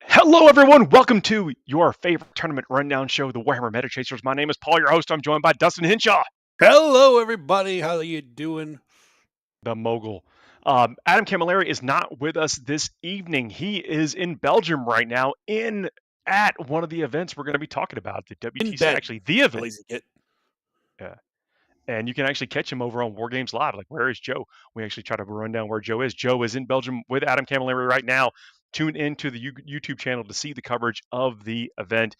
Hello, everyone. Welcome to your favorite tournament rundown show, the Warhammer Meta Chasers. My name is Paul, your host. I'm joined by Dustin Henshaw, Hello, everybody. How are you doing? the mogul. Adam Camilleri is not with us this evening. He is in Belgium right now, at one of the events we're going to be talking about, the In WTC, bed. actually the event. Lazy kid. Yeah. And you can actually catch him over on War Games Live. Like, where is Joe? We actually try to run down where Joe is. Joe is in Belgium with Adam Camilleri right now. Tune into the YouTube channel to see the coverage of the event.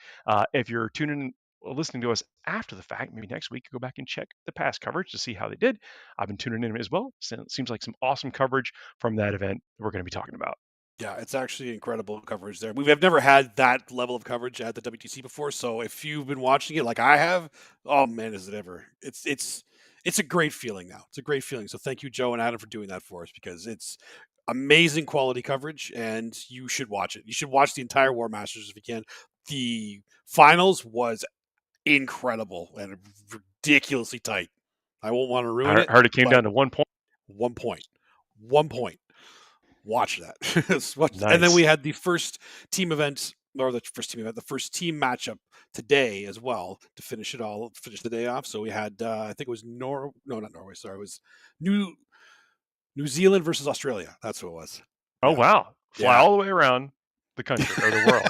If you're tuning in, listening to us after the fact, maybe next week, go back and check the past coverage to see how they did. I've been tuning in as well. So it seems like some awesome coverage from that event that we're going to be talking about. Yeah, it's actually incredible coverage there. We've never had that level of coverage at the WTC before. So if you've been watching it like I have, oh man, is it ever? It's a great feeling now. It's a great feeling. So thank you, Joe and Adam, for doing that for us because it's amazing quality coverage, and you should watch it. You should watch the entire War Masters if you can. The finals was incredible and ridiculously tight. I won't want to ruin it. I heard it came down to 1 point. 1 point. 1 point. Watch that. Nice. And then we had the first team event, or the first team matchup today as well to finish the day off. So we had, I think it was not Norway. Sorry, it was New Zealand versus Australia. That's what it was. Oh, wow. Fly all the way around the country or the world.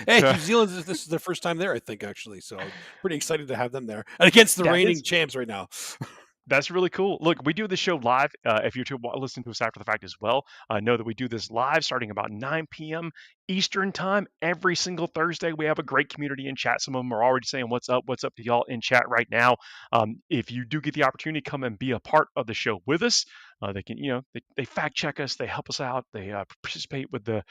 Hey, New Zealand, this is their first time there, I think, actually. So pretty excited to have them there. And against the reigning champs right now. That's really cool. Look, we do this show live. If you're listening to us after the fact as well, know that we do this live starting about 9 p.m. Eastern time every single Thursday. We have a great community in chat. Some of them are already saying what's up to y'all in chat right now. If you do get the opportunity, come and be a part of the show with us. They can, they fact check us, they help us out, they participate with the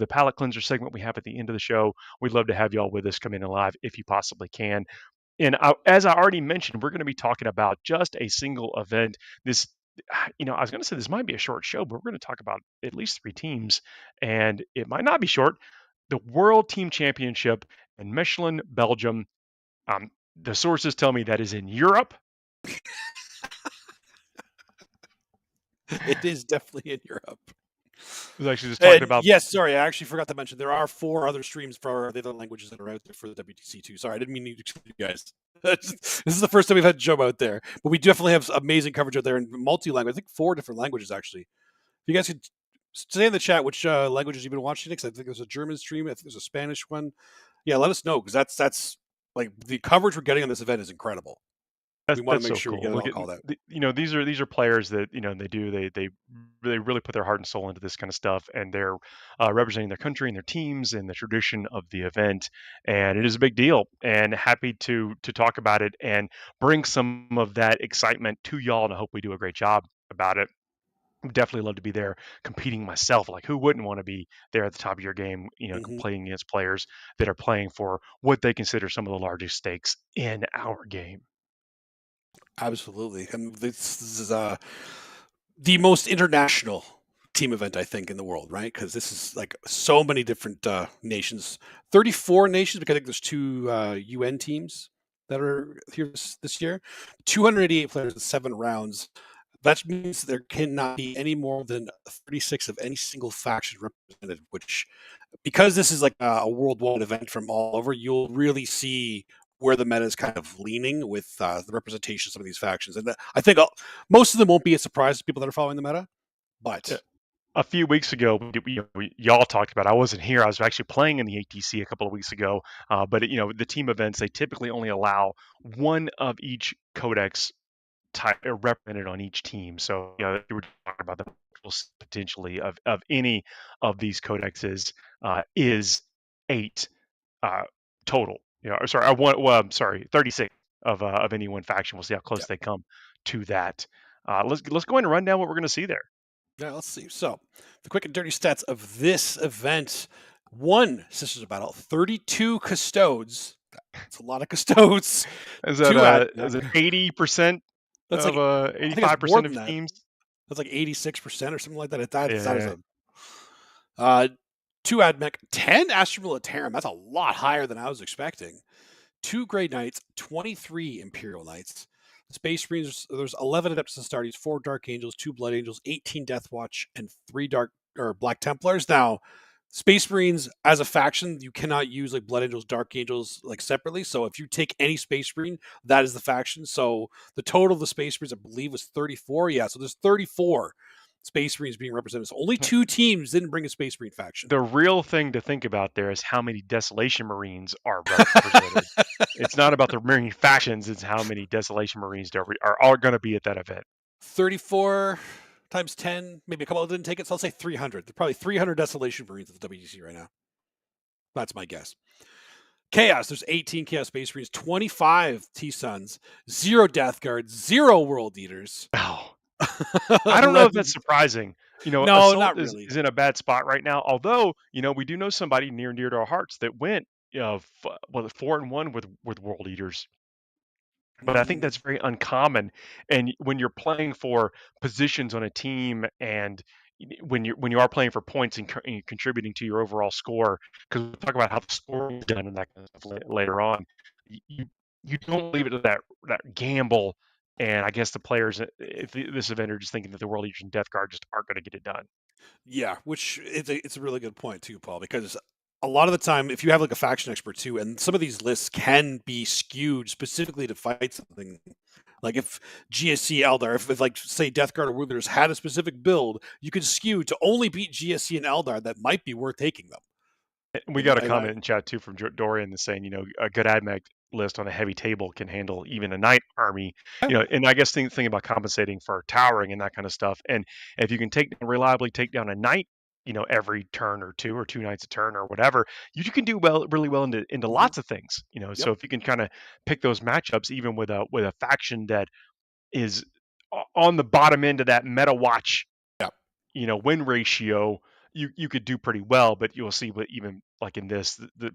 palate cleanser segment we have at the end of the show. We'd love to have y'all with us come in live if you possibly can. And as I already mentioned, we're going to be talking about just a single event. This, I was going to say this might be a short show, but we're going to talk about at least 3 teams, and it might not be short. The World Team Championship in Mechelen, Belgium. The sources tell me that is in Europe. It is definitely in Europe. I was actually just talking about. Yes, sorry, I actually forgot to mention there are 4 other streams for the other languages that are out there for the WTC too. Sorry, I didn't mean to exclude you guys. This is the first time we've had Joe out there, but we definitely have amazing coverage out there in multi-language. I think 4 different languages actually. If you guys could say in the chat which languages you've been watching, because I think there's a German stream, I think there's a Spanish one. Yeah, let us know because that's like the coverage we're getting on this event is incredible. We want to make sure we get it all called out. These are players that they really put their heart and soul into this kind of stuff, and they're representing their country and their teams and the tradition of the event, and it is a big deal. And happy to talk about it and bring some of that excitement to y'all, and I hope we do a great job about it. Definitely love to be there competing myself. Like, who wouldn't want to be there at the top of your game, playing against players that are playing for what they consider some of the largest stakes in our game. Absolutely. And this is the most international team event, I think, in the world, right? Because this is like so many different nations, 34 nations, because I think there's 2 UN teams that are here this year, 288 players in 7 rounds. That means there cannot be any more than 36 of any single faction represented, which, because this is like a worldwide event from all over, you'll really see where the meta is kind of leaning with the representation of some of these factions. And I think most of them won't be a surprise to people that are following the meta, but... A few weeks ago, y'all talked about, I wasn't here, I was actually playing in the ATC a couple of weeks ago, but the team events, they typically only allow 1 of each codex type represented on each team. So, we were talking about the potentially of any of these codexes is 8 total. I'm sorry, 36 of any one faction. We'll see how close they come to that. Let's go ahead and run down what we're going to see there. Yeah, let's see. So, the quick and dirty stats of this event: 1 Sisters of Battle, 32 custodes. That's a lot of custodes. Is that 80%? That's of 85% of teams. That's like 86% or something like that. That is a 2 AdMech, 10 Astra Militarum. That's a lot higher than I was expecting. 2 Grey Knights, 23 Imperial Knights. Space Marines, there's 11 Adeptus Astartes, 4 Dark Angels, 2 Blood Angels, 18 Death Watch, and 3 Black Templars. Now, Space Marines as a faction, you cannot use like Blood Angels, Dark Angels like separately. So if you take any Space Marine, that is the faction. So the total of the Space Marines, I believe, was 34. Yeah, so there's 34 Space Marines being represented. So only 2 teams didn't bring a Space Marine faction. The real thing to think about there is how many Desolation Marines are represented. It's not about the Marine factions; it's how many Desolation Marines are going to be at that event. 34 times 10, maybe a couple of them didn't take it, so I'll say 300. There's probably 300 Desolation Marines at the WGC right now. That's my guess. Chaos, there's 18 Chaos Space Marines, 25 T-Suns, 0 Death Guards, 0 World Eaters. Oh, I don't know if that's surprising. No, Assault not really. is in a bad spot right now. Although, we do know somebody near and dear to our hearts that went, 4-1 with World Eaters. But I think that's very uncommon. And when you're playing for positions on a team, and when you are playing for points and you're contributing to your overall score, because we'll talk about how the score is done and that kind of stuff later on, you don't leave it to that gamble. And I guess the players at this event are just thinking that the World Eaters and Death Guard just aren't going to get it done. Yeah, which it's a really good point too, Paul, because a lot of the time, if you have like a faction expert too, and some of these lists can be skewed specifically to fight something. Like if GSC Eldar, if like say Death Guard or World had a specific build, you could skew to only beat GSC and Eldar that might be worth taking them. We got a comment in chat too from Dorian that's saying, a good AdMech list on a heavy table can handle even a knight army. And I guess thinking about compensating for towering and that kind of stuff. And if you can reliably take down a knight, every turn or two knights a turn or whatever, you can do really well into lots of things. So if you can kind of pick those matchups, even with a faction that is on the bottom end of that meta watch, win ratio, you could do pretty well. But you'll see, but even like in this, the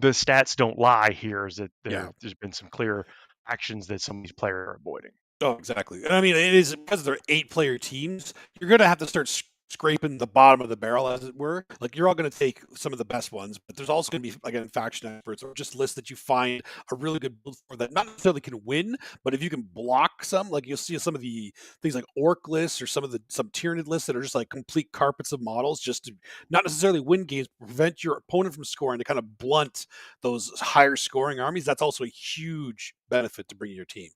stats don't lie here. Is that there's been some clear actions that some of these players are avoiding. Oh, exactly. And I mean, it is because they're 8-player teams. You're going to have to start scraping the bottom of the barrel, as it were. Like you're all going to take some of the best ones, but there's also going to be, again, faction experts or just lists that you find a really good build for that not necessarily can win, but if you can block some, like you'll see some of the things like orc lists or some tyrannid lists that are just like complete carpets of models, just to not necessarily win games, but prevent your opponent from scoring, to kind of blunt those higher scoring armies. That's also a huge benefit to bringing your team.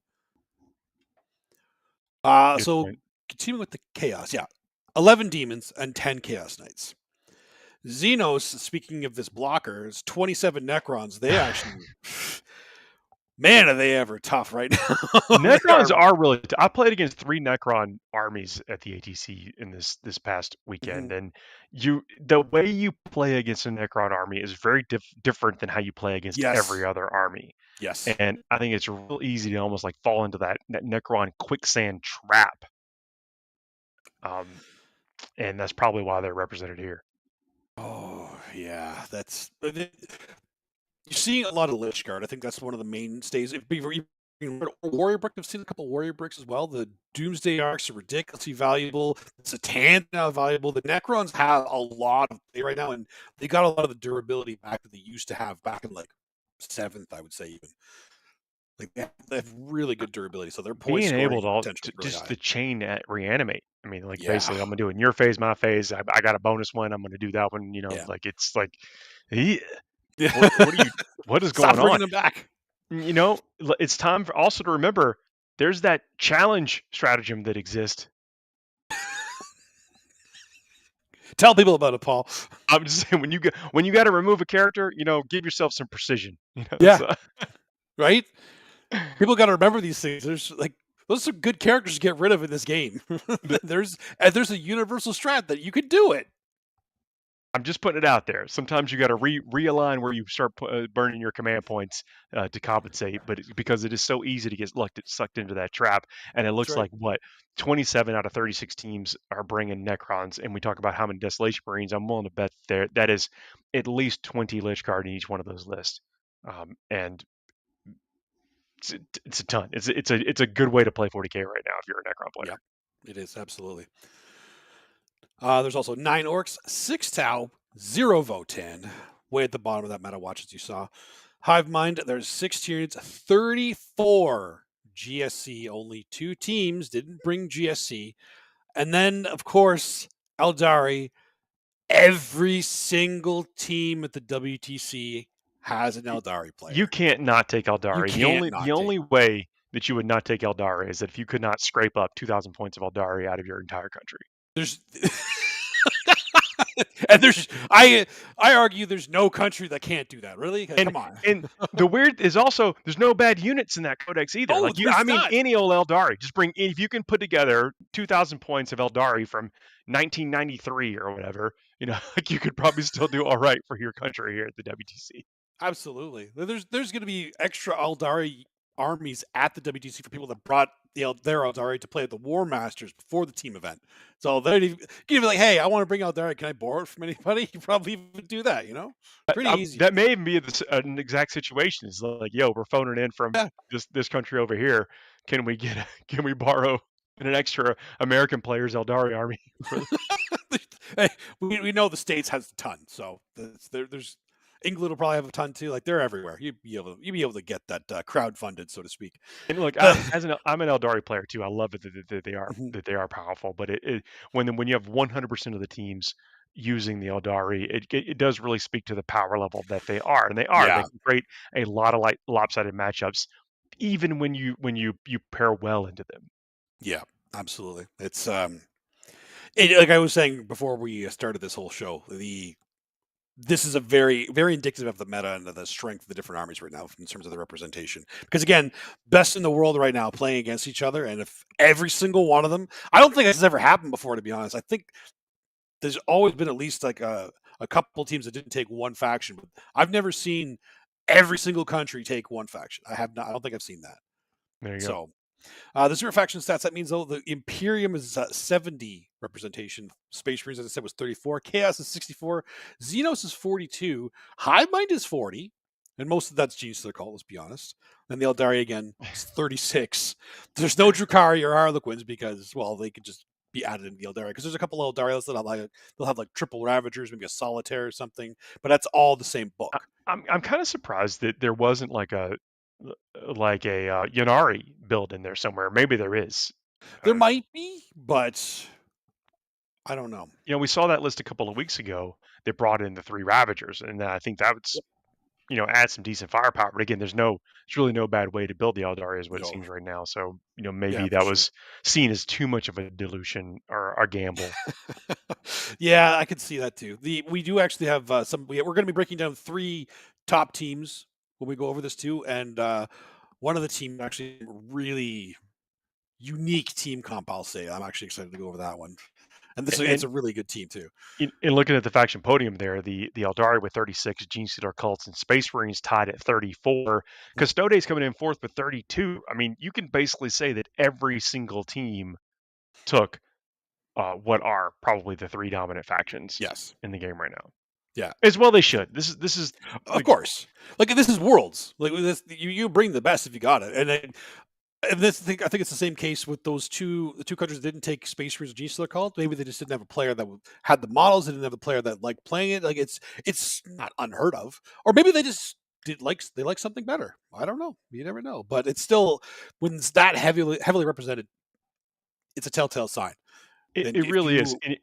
So continuing with the chaos, 11 demons and 10 chaos knights. Xenos, speaking of this blocker, is 27 Necrons. They actually, man, are they ever tough right now? Necrons are really I played against 3 Necron armies at the ATC in this past weekend, and the way you play against a Necron army is very different than how you play against every other army. Yes. And I think it's real easy to almost like fall into that Necron quicksand trap. And that's probably why they're represented here. Oh, yeah. You're seeing a lot of Lich Guard. I think that's one of the mainstays. Warrior Brick, I've seen a couple of Warrior Bricks as well. The Doomsday Arcs are ridiculously valuable. The Satan now valuable. The Necrons have a lot of play right now, and they got a lot of the durability back that they used to have back in like 7th, I would say even. Like they have really good durability, so they're being able to chain reanimate. I mean, like basically, I'm gonna do it in your phase, my phase. I got a bonus one. I'm gonna do that one. Like it's like, what is going on? Stop bringing them back. It's time for also to remember there's that challenge stratagem that exists. Tell people about it, Paul. I'm just saying when you got to remove a character, give yourself some precision. Right. People got to remember these things. There's those are good characters to get rid of in this game. there's a universal strat that you could do it. I'm just putting it out there. Sometimes you got to realign where you start burning your command points to compensate, but because it is so easy to get sucked into that trap, and it looks like 27 out of 36 teams are bringing Necrons, and we talk about how many Desolation Marines. I'm willing to bet that is at least 20 Lich Guard in each one of those lists, and it's a ton. It's a good way to play 40k right now if you're a Necron player. Yeah, it is absolutely. There's also 9 Orcs, 6 Tau, 0 Votan, way at the bottom of that meta watch as you saw. Hive Mind, there's 6 tiers, 34 GSC. Only 2 teams didn't bring GSC. And then, of course, Eldari. Every single team at the WTC has an Eldari You player. can't not take You Eldari. The can't only not the take only way that you would not take Eldari is that if you could not scrape up 2,000 points of Eldari out of your entire country. There's and I argue there's no country that can't do that. Really? And Come on. and the weird is also there's no bad units in that codex either. Oh, Like there's not. any old Eldari, just bring if you can put together 2,000 points of Eldari from 1993 or whatever, like you could probably still do all right for your country here at the WTC. Absolutely. There's going to be extra Eldari armies at the WTC for people that brought their Eldari to play at the War Masters before the team event. So they're going to be like, hey, I want to bring Eldari. Can I borrow it from anybody? You probably even do that, Pretty easy. That may even be an exact situation. It's like, yo, we're phoning in from Yeah. this country over here. Can we borrow an extra American player's Eldari army? Hey, we know the States has a ton, so there's England will probably have a ton too. Like they're everywhere. You'd be able to get that crowd funded, so to speak. And look, I'm an Eldari player too. I love it that they are powerful. But when you have 100% of the teams using the Eldari, it does really speak to the power level that they are, and they Yeah. can create a lot of lopsided matchups, even when you pair well into them. Yeah, absolutely. It's like I was saying before we started this whole show, this is a very, very indicative of the meta and the strength of the different armies right now in terms of the representation. Because again, best in the world right now playing against each other, and if every single one of them, I don't think this has ever happened before, to be honest. I think there's always been at least like a couple teams that didn't take one faction, but I've never seen every single country take one faction. I have not. I don't think I've seen that. There you go. So the zero faction stats, that means though the Imperium is 70 representation. Space Marines, as I said, was 34. Chaos is 64. Xenos is 42. Hive Mind is 40. And most of that's Genius of the Cult, let's be honest. And the Eldari, again, is 36. There's no Drukhari or Harlequins because, well, they could just be added into the Eldari. Because there's a couple of Eldarios that they'll have like triple Ravagers, maybe a Solitaire or something. But that's all the same book. I'm kind of surprised that there wasn't like a Yanari build in there somewhere. Maybe there is. There might be, but I don't know. We saw that list a couple of weeks ago. They brought in the 3 Ravagers, and I think that would add some decent firepower. But again, there's really no bad way to build the Eldari is what it seems right now. So maybe that was seen as too much of a dilution or a gamble. Yeah, I could see that too. We do actually have we're going to be breaking down 3 top teams when we go over this too, and one of the teams actually really unique team comp. I'll say I'm actually excited to go over that one, and it's a really good team too. In looking at the faction podium there, the Eldari with 36, Gene Stealer Cults and Space Marines tied at 34. Custodes coming in fourth with 32. I mean, you can basically say that every single team took what are probably the 3 dominant factions in the game right now. Yeah, as well they should. This is of course, like this is Worlds. Like this, you bring the best if you got it, and this thing, I think it's the same case with the two countries that didn't take Space Marines or G-Stealer Cult. Maybe they just didn't have a player that had the models. They didn't have a player that liked playing it. Like it's not unheard of, or maybe they just like something better. I don't know. You never know. But it's still, when it's that heavily represented, it's a telltale sign. It really is. And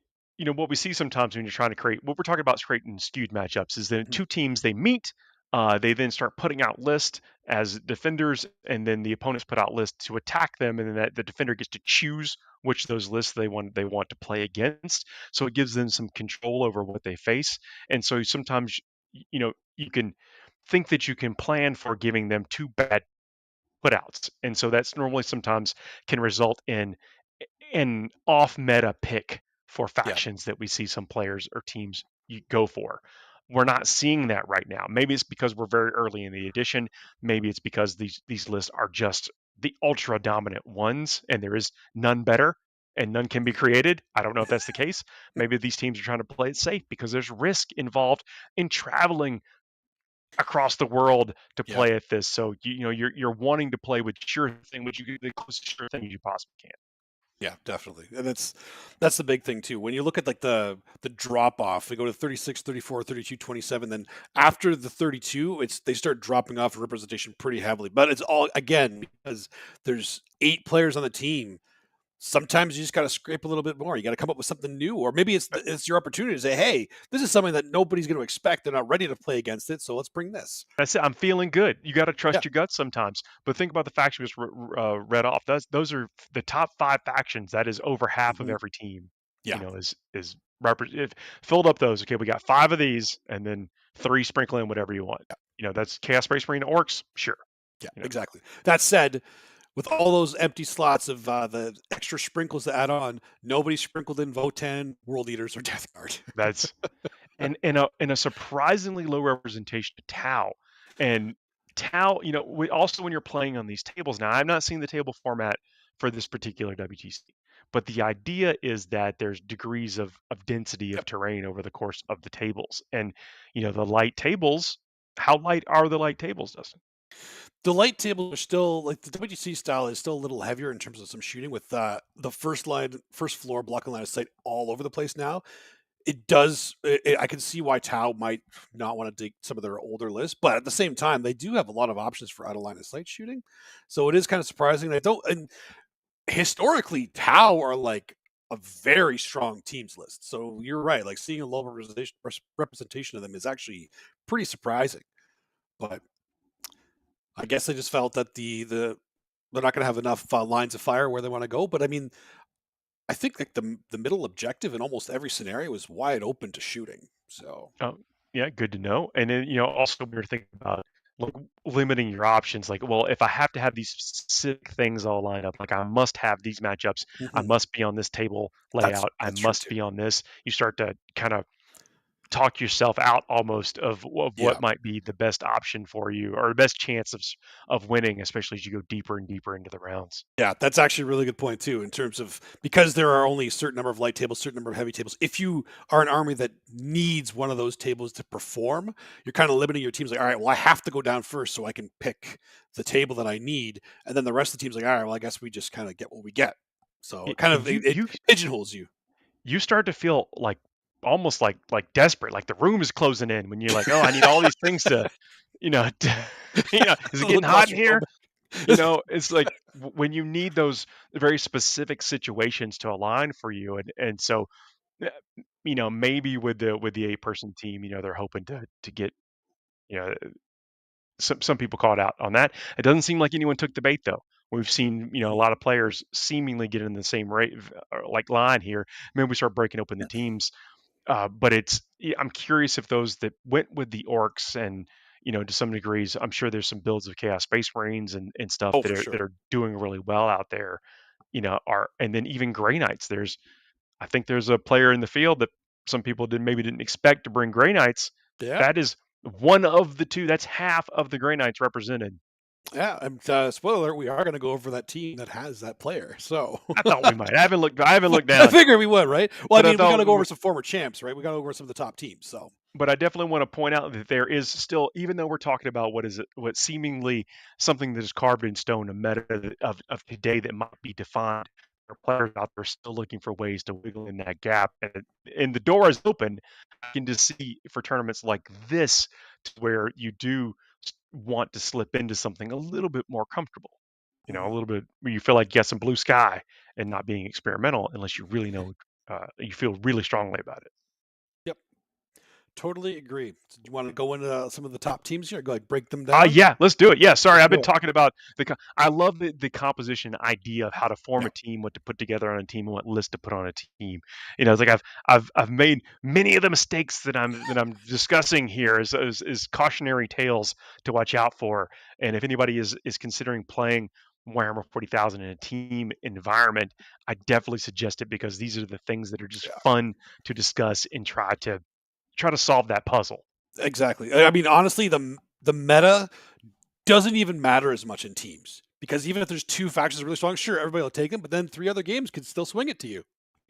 what we see sometimes when you're trying to create, what we're talking about is creating skewed matchups, is that 2 teams, they meet, they then start putting out lists as defenders, and then the opponents put out lists to attack them, and then the defender gets to choose which of those lists they want to play against. So it gives them some control over what they face. And so sometimes, you can think that you can plan for giving them 2 bad putouts, and so that's normally sometimes can result in an off meta pick for factions that we see some players or teams you go for. We're not seeing that right now. Maybe it's because we're very early in the edition. Maybe it's because these lists are just the ultra dominant ones, and there is none better and none can be created. I don't know if that's the case. Maybe these teams are trying to play it safe because there's risk involved in traveling across the world to play at this. So you're wanting to play with sure thing, which you get the closest sure thing as you possibly can. Yeah, definitely. And that's the big thing too. When you look at like the drop off, they go to 36, 34, 32, 27. Then after the 32, it's they start dropping off in representation pretty heavily. But it's all again because there's 8 players on the team. Sometimes you just got to scrape a little bit more. You got to come up with something new, or maybe it's your opportunity to say, "Hey, this is something that nobody's going to expect. They're not ready to play against it, so let's bring this." That's it. I'm feeling good. You got to Yeah. trust your gut sometimes. But think about the factions we just read off. Those are the top 5 factions. That is over half of Hmm. every team. Yeah. Is if filled up those. Okay, we got 5 of these, and then 3 sprinkle in whatever you want. That's Chaos Space Marine Orcs. Sure. Yeah. You know, Exactly. That said, with all those empty slots of the extra sprinkles to add on, nobody sprinkled in Votan, World Eaters, or Death Guard. that's and in a surprisingly low representation of Tau. And Tau, also when you're playing on these tables now, I've not seen the table format for this particular WTC, but the idea is that there's degrees of density of Yep. terrain over the course of the tables. And the light tables, how light are the light tables, Dustin? The light tables are still like the WTC style is still a little heavier in terms of some shooting with the first floor blocking line of sight all over the place now. It does. I can see why Tau might not want to dig some of their older lists, but at the same time, they do have a lot of options for out of line of sight shooting. So it is kind of surprising. I don't. And historically, Tau are like a very strong teams list. So you're right. Like seeing a low representation of them is actually pretty surprising. But I guess I just felt that they're not going to have enough lines of fire where they want to go. But I mean, I think like the middle objective in almost every scenario is wide open to shooting. So Oh, yeah, good to know. And then, also we were thinking about like limiting your options. Like, well, if I have to have these specific things all lined up, like I must have these matchups, I mhm, must be on this table that's layout, I that's true must too. be on this. You start to kind of talk yourself out almost of Yeah, what might be the best option for you or the best chance of winning, especially as you go deeper and deeper into the rounds. yeah, that's actually a really good point too. In terms of because there are only a certain number of light tables, certain number of heavy tables. If you are an army that needs one of those tables to perform, you're kind of limiting your teams. Like, all right, well, I have to go down first so I can pick the table that I need, and then the rest of the team's like, all right, well, I guess we just kind of get what we get. So it kind of You it you pigeonholes you. you start to feel like almost like desperate, like the room is closing in when you're like, oh, I need all these things to, to, is A it little getting hot in here? claustrophobic. It's like when you need those very specific situations to align for you, and so uh, maybe with the 8-person team, they're hoping to get you know some people called out on that. It doesn't seem like anyone took the bait though. We've seen a Mhm. lot of players seemingly get in the same rate like line here. Maybe we start breaking open the teams, but I'm curious if those that went with the orcs and to some degrees, I'm sure there's some builds of Chaos Space Marines and stuff Oh, that for are that sure. are doing really well out there. Are and then even Grey Knights. I think there's a player in the field that some people didn't expect to bring Grey Knights. Yeah. That is one of the two. That's half of the Grey Knights represented. Yeah, and spoiler alert, we are going to go over that team that has that player. So I thought we might. I haven't looked. I haven't looked I down, figure we would, right? Well, I but I mean, we got thought to we go over would. some former champs, right? We got to go over some of the top teams. So But I definitely want to point out that there is still, even though we're talking about what seemingly something that is carved in stone, a meta of today that might be defined. There are players out there still looking for ways to wiggle in that gap, and the door is open. I can just see for tournaments like this to where you do want to slip into something a little bit more comfortable. A mhm. little bit where you feel like you got some blue sky and not being experimental unless you really know, you feel really strongly about it. Yep, totally agree. So do you want to go into some of the top teams here? Go like break them down. Yeah, let's do it. Yeah, sorry, Let's I've been do it. talking about I love the composition idea of how to form Yeah. a team, what to put together on a team, and what list to put on a team. It's like I've made many of the mistakes that I'm discussing here is cautionary tales to watch out for. And if anybody is considering playing Warhammer 40,000 in a team environment, I definitely suggest it because these are the things that are just Yeah. fun to discuss and try to solve that puzzle. Exactly. I mean, honestly, the meta doesn't even matter as much in teams because even if there's two factions really strong, sure, everybody will take them, but then three other games could still swing it to you.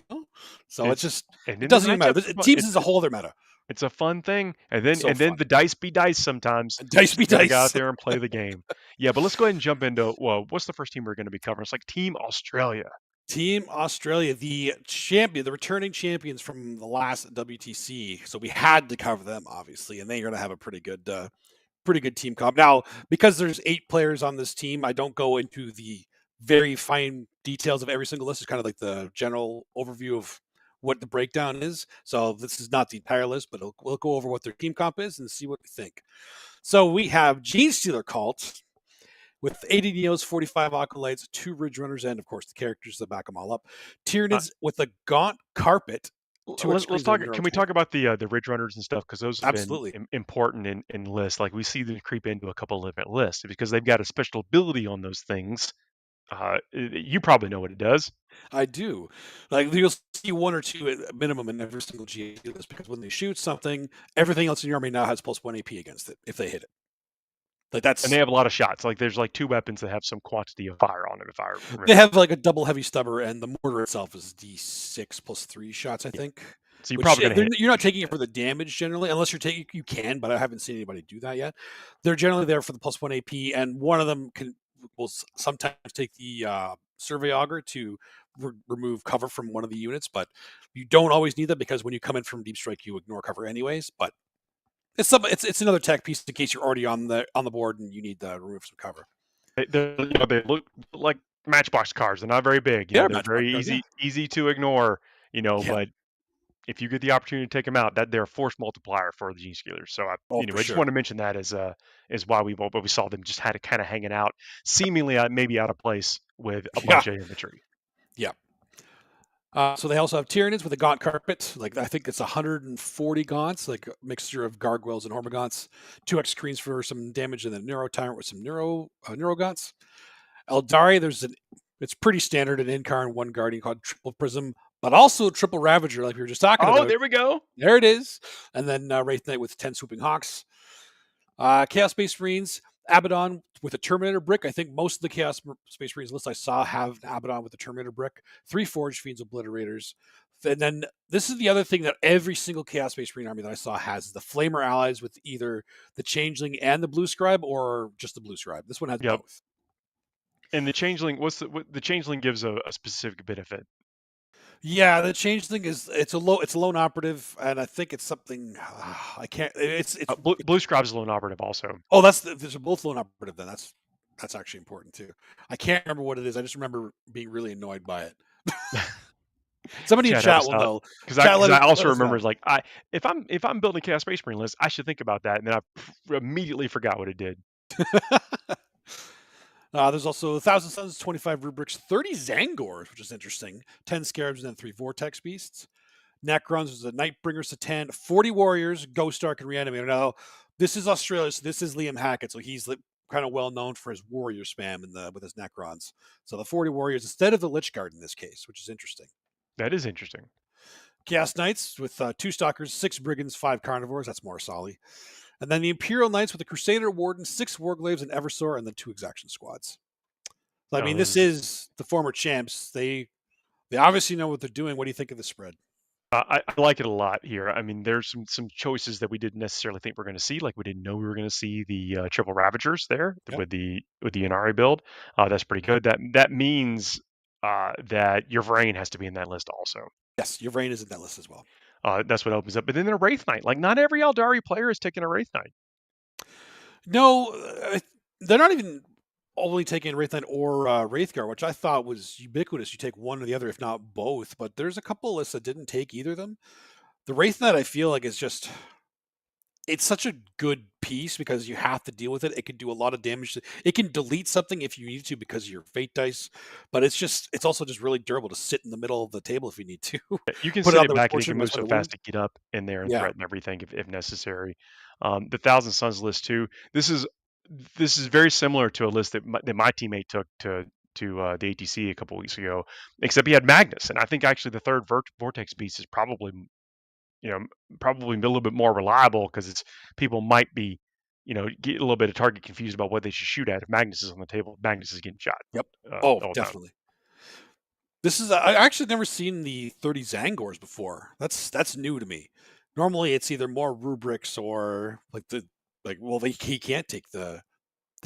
Oh, so it's It's just and it then the doesn't even matter. matchups are fun. Teams It's is a whole other meta. it's a fun thing, and It's then so and then fun. the dice be dice sometimes. And dice be You got to go out dice. there and play the game. Yeah, but let's go ahead and jump into, well, what's the first team we're going to be covering? It's like Team Australia. Team Australia, the champion, the returning champions from the last WTC. So we had to cover them, obviously, and they're going to have a pretty good team comp. Now, because there's 8 players on this team, I don't go into the very fine details of every single list. It's kind of like the general overview of what the breakdown is. So this is not the entire list, but we'll go over what their team comp is and see what we think. So we have Gene Stealer Cult with 80 Neos, 45 Acolytes, 2 Ridge Runners, and of course the characters that back them all up. Uh, Tyranids with a Gaunt Carpet, 2 let's extremes talk. and a Can Neuro we talk Tank. about the ridge runners and stuff, because those have been Absolutely. important in lists. Like we see them creep into a couple of different lists because they've got a special ability on those things. You probably know what it does. I do. Like you'll see 1 or 2 at minimum in every single GA list because when they shoot something, everything else in your army now has +1 AP against it if they hit it. Like And they that's have a lot of shots. Like there's like 2 weapons that have some quantity of fire on them, if I they remember. have like a double heavy stubber, and the mortar itself is D6 +3 shots, I Yeah. think. So you're Which probably gonna hit. you're not taking it for the damage generally, unless you're taking. You can, but I haven't seen anybody do that yet. They're generally there for the +1 AP, and one of them will sometimes take the survey auger to remove cover from one of the units, but you don't always need that because when you come in from deep strike, you ignore cover anyways. But it's another tech piece in case you're already on the board and you need to remove some cover. They look like Matchbox cards. They're not very big. They are They're matchbox very cards, yeah. easy to ignore. Yeah. But if you get the opportunity to take them out, that they're a force multiplier for the Gene Stealers. So Oh, for I just sure. want to mention that as why we saw them just had it kind of hanging out, seemingly maybe out of place with a Yeah. bunch of infantry. Yeah. So they also have Tyranids with a Gaunt Carpet. Like I think it's 140 Gaunts, like a mixture of Gargoyles and Hormagaunts. 2 X screens for some damage, and then Neuro Tyrant with some Neuro Gaunts. Eldari, it's pretty standard an Incar and 1 Guardian called Triple Prism, but also Triple Ravager, like we were just talking Oh, about. there we go. There it is. And then Wraith Knight with 10 Swooping Hawks. Chaos Space Marines, Abaddon with a Terminator brick. I think most of the Chaos Space Marines list I saw have Abaddon with a Terminator brick. 3 Forged Fiends Obliterators. And then this is the other thing that every single Chaos Space Marine army that I saw has the Flamer allies with either the Changeling and the Blue Scribe or just the Blue Scribe. This one has Yep. both. And the changeling, what the changeling gives a specific benefit. Yeah, the Changeling it's a lone operative, and I think it's something I can't. Blue Scribe's a lone operative also. Oh, these are both lone operative. Then that's actually important too. I can't remember what it is. I just remember being really annoyed by it. Somebody in Chat, help chat us will out. know. Because Chat, I let also us remember know. like if I'm building a Chaos Space Marine list, I should think about that, and then I immediately forgot what it did. There's also 1,000 Suns, 25 Rubrics, 30 Zangors, which is interesting. 10 Scarabs, and then 3 Vortex Beasts. Necrons is a Nightbringers to 10. 40 Warriors, Ghost Ark, and Reanimator. Now, this is Australia, so this is Liam Hackett, so he's kind of well known for his warrior spam with his Necrons. So the 40 Warriors instead of the Lich Guard in this case, which is interesting. That is interesting. Chaos Knights with 2 Stalkers, 6 Brigands, 5 Carnivores. That's more solid. And then the Imperial Knights with the Crusader Warden, 6 Warglaves, and Eversor, and then 2 Exaction Squads. So, I Oh, mean, this this is. is the former champs. They obviously know what they're doing. What do you think of the spread? I like it a lot here. I mean, there's some choices that we didn't necessarily think we're going to see. Like we didn't know we were going to see the triple Ravagers there Yep. with the Inari build. That's pretty good. That means that your Vrain has to be in that list also. Yes, your Vrain is in that list as well. That's what opens up. But then the Wraith Knight. Like not every Eldari player is taking a Wraith Knight. No, they're not even only taking Wraith Knight or Wraithguard, which I thought was ubiquitous. You take one or the other, if not both. But there's a couple of lists that didn't take either of them. The Wraith Knight, I feel like, is just it's such a good piece because you have to deal with it. It can do a lot of damage. It can delete something if you need to because of your fate dice, but it's also just really durable to sit in the middle of the table if you need to. You can Put it sit on it the back and it misfortune, can move rest by so the fast wound. to get up in there and Yeah. threaten everything if necessary. The Thousand Suns list too. This is very similar to a list that my teammate took to the ATC a couple weeks ago, except he had Magnus, and I think actually the third Vortex Beast is probably probably a little bit more reliable because it's people might be get a little bit of target confused about what they should shoot at. If Magnus is on the table, Magnus is getting shot Yep. Oh, all the time. definitely. This is I actually never seen the 30 Zangors before. That's new to me. Normally, it's either more rubrics or he can't take the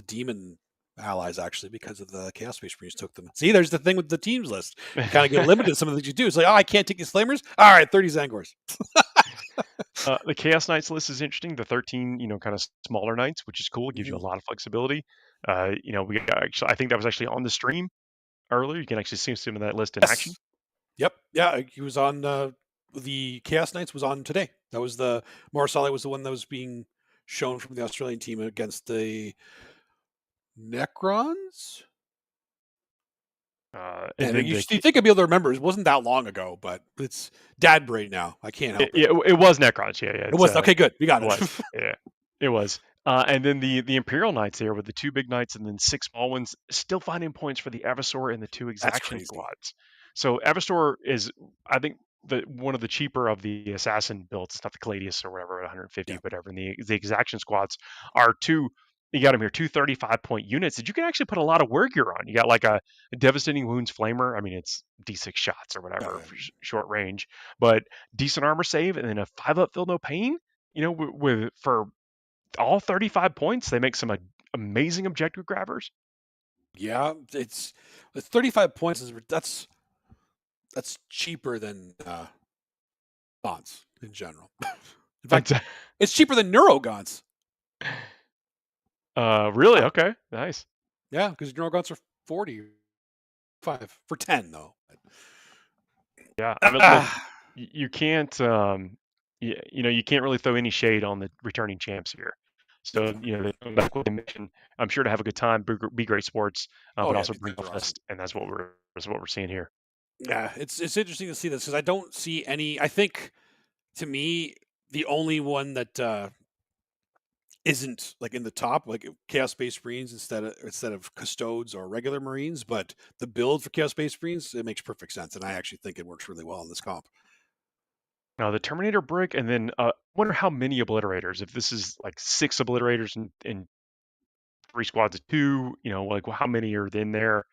demon allies actually because of the Chaos Space Marines took them. See, there's the thing with the teams list. You kind of get limited to some of the things you do. It's like, oh, I can't take these Flamers. All right, 30 Zangors. The Chaos Knights list is interesting. The 13, kind of smaller knights, which is cool. It gives you a lot of flexibility. We actually, I think that was actually on the stream earlier. You can actually see some of that list in action. Yep. Yeah, he was on the Chaos Knights was on today. That was the Marsali was the one that was being shown from the Australian team against the Necrons. And then you think I'd be able to remember. It wasn't that long ago, but it's dad brain now. I can't help it. It was Necrons. Yeah. It was okay. Good. We got it. Yeah, it was. And then the Imperial Knights there with the 2 big knights and then 6 small ones, still finding points for the Evasor and the 2 exaction squads. So Evasor is, I think, one of the cheaper of the assassin builds. It's not the Caladius or whatever at 150, whatever. And the exaction squads are 2. You got them here, 2 35-point units that you can actually put a lot of war gear on. You got like a devastating wounds flamer. I mean, it's D6 shots or whatever for short range, but decent armor save, and then a 5-up feel no pain. For all 35 points, they make some amazing objective grabbers. Yeah, it's 35 points. That's cheaper than Gaunts in general. In fact, it's cheaper than Neuro Gaunts. Really? Okay, nice. Yeah, because Neuro Gaunts are 45 for 10 though. Yeah, I mean, look, you can't, you can't really throw any shade on the returning champs here. So they come back with a mission. I'm sure to have a good time, be great sports, but also bring the list, and that's what we're seeing here. Yeah, it's interesting to see this because I don't see any. I think to me the only one that isn't like in the top, like Chaos Space Marines instead of Custodes or regular Marines, but the build for Chaos Space Marines, it makes perfect sense, and I actually think it works really well in this comp. Now the Terminator brick, and then I wonder how many obliterators. If this is like 6 obliterators and 3 squads of 2, like how many are in there?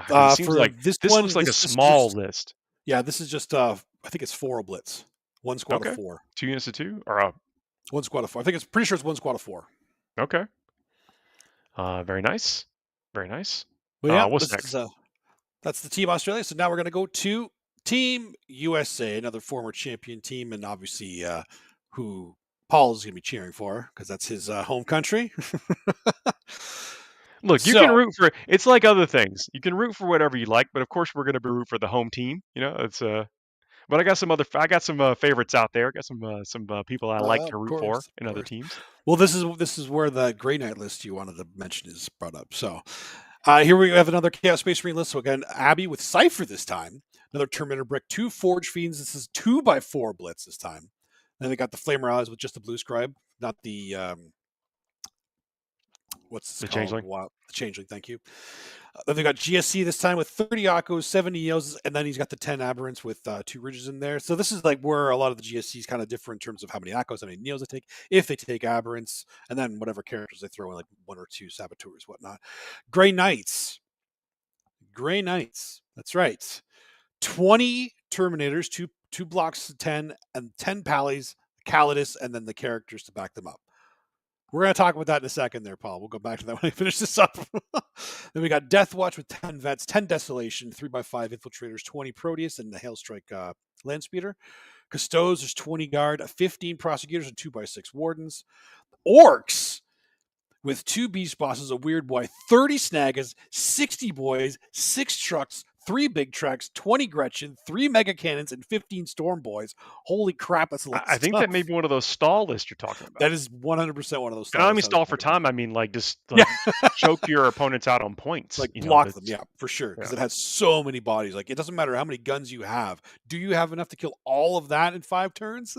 It seems like this looks like a small list. Yeah, this is just I think it's 4 oblits, 1 squad of 4, 2 units of 2, or 1 squad of 4. I think it's pretty sure it's 1 squad of 4. Okay. Very nice. Very nice. Well, yeah, what's next? That's the Team Australia. So now we're going to go to Team USA, another former champion team, and obviously who Paul is going to be cheering for because that's his home country. Look, you can root for. It's like other things. You can root for whatever you like, but of course we're going to root for the home team. It's But I got some favorites out there. I got some people I like to root for in other teams. Well, this is where the Grey Knight list you wanted to mention is brought up. So here we have another Chaos Space Marine list. So again, Abby with Cypher this time. Another Terminator brick, 2 Forge Fiends. This is 2x4 Blitz this time. Then they got the Flamer Allies with just the Blue Scribe, not the what's the Changeling? Wow, the Changeling. Thank you. Then they got GSC this time with 30 Akos, 70 Eos, and then he's got the 10 Aberrants with 2 Ridges in there. So this is like where a lot of the GSCs kind of differ in terms of how many Akos, how many Neos they take, if they take Aberrants, and then whatever characters they throw in, like 1 or 2 Saboteurs, whatnot. Grey Knights. That's right. 20 Terminators, two blocks of 10, and 10 Pallies, Calidus, and then the characters to back them up. We're going to talk about that in a second there, Paul. We'll go back to that when I finish this up. Then we got Death Watch with 10 Vets, 10 Desolation, 3x5 Infiltrators, 20 Proteus, and the Hailstrike Landspeeder. Custodes, there's 20 Guard, 15 Prosecutors, and 2x6 Wardens. Orcs with 2 Beast Bosses, a Weird Boy, 30 Snaggas, 60 Boys, 6 Trucks, 3 Big Tracks, 20 Gretchen, 3 Mega Cannons, and 15 Storm Boys. Holy crap, that's a lot of I think stuff. that may be one of those stall lists you're talking about. That is 100% one of those. And I don't mean stall for time. I mean just choke your opponents out on points. Like block them, yeah, for sure. Because it has so many bodies. Like it doesn't matter how many guns you have. Do you have enough to kill all of that in 5 turns?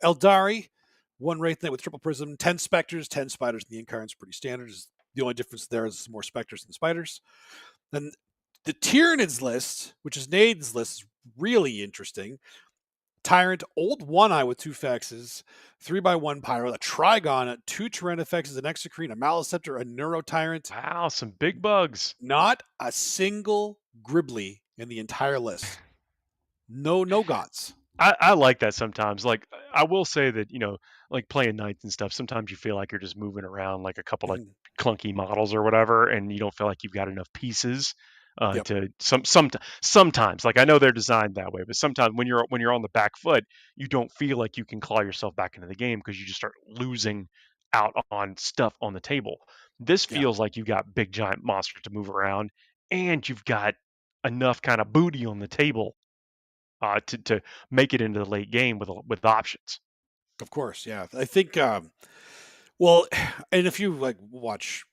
Eldari, 1 Wraith Knight with triple prism, 10 Spectres, 10 Spiders, and the Incarnate's pretty standard. The only difference there is more Spectres than Spiders. Then the Tyranids list, which is Naden's list, is really interesting. Tyrant, Old One-Eye with 2 Fexes, 3x1 Pyro, a Trigon, 2 Tyrannofexes, an Exocrine, a Maleceptor, a Neurotyrant. Wow, some big bugs. Not a single Gribbly in the entire list. No Gaunts. I like that sometimes. Like I will say that, like playing Knights and stuff, sometimes you feel like you're just moving around like a couple of clunky models or whatever, and you don't feel like you've got enough pieces Yep. to sometimes. Like I know they're designed that way, but sometimes when you're on the back foot, you don't feel like you can claw yourself back into the game because you just start losing out on stuff on the table. This Yeah. feels like you've got big giant monsters to move around, and you've got enough kind of booty on the table to make it into the late game with options. Of course. Yeah. I think. Well, and if you like watch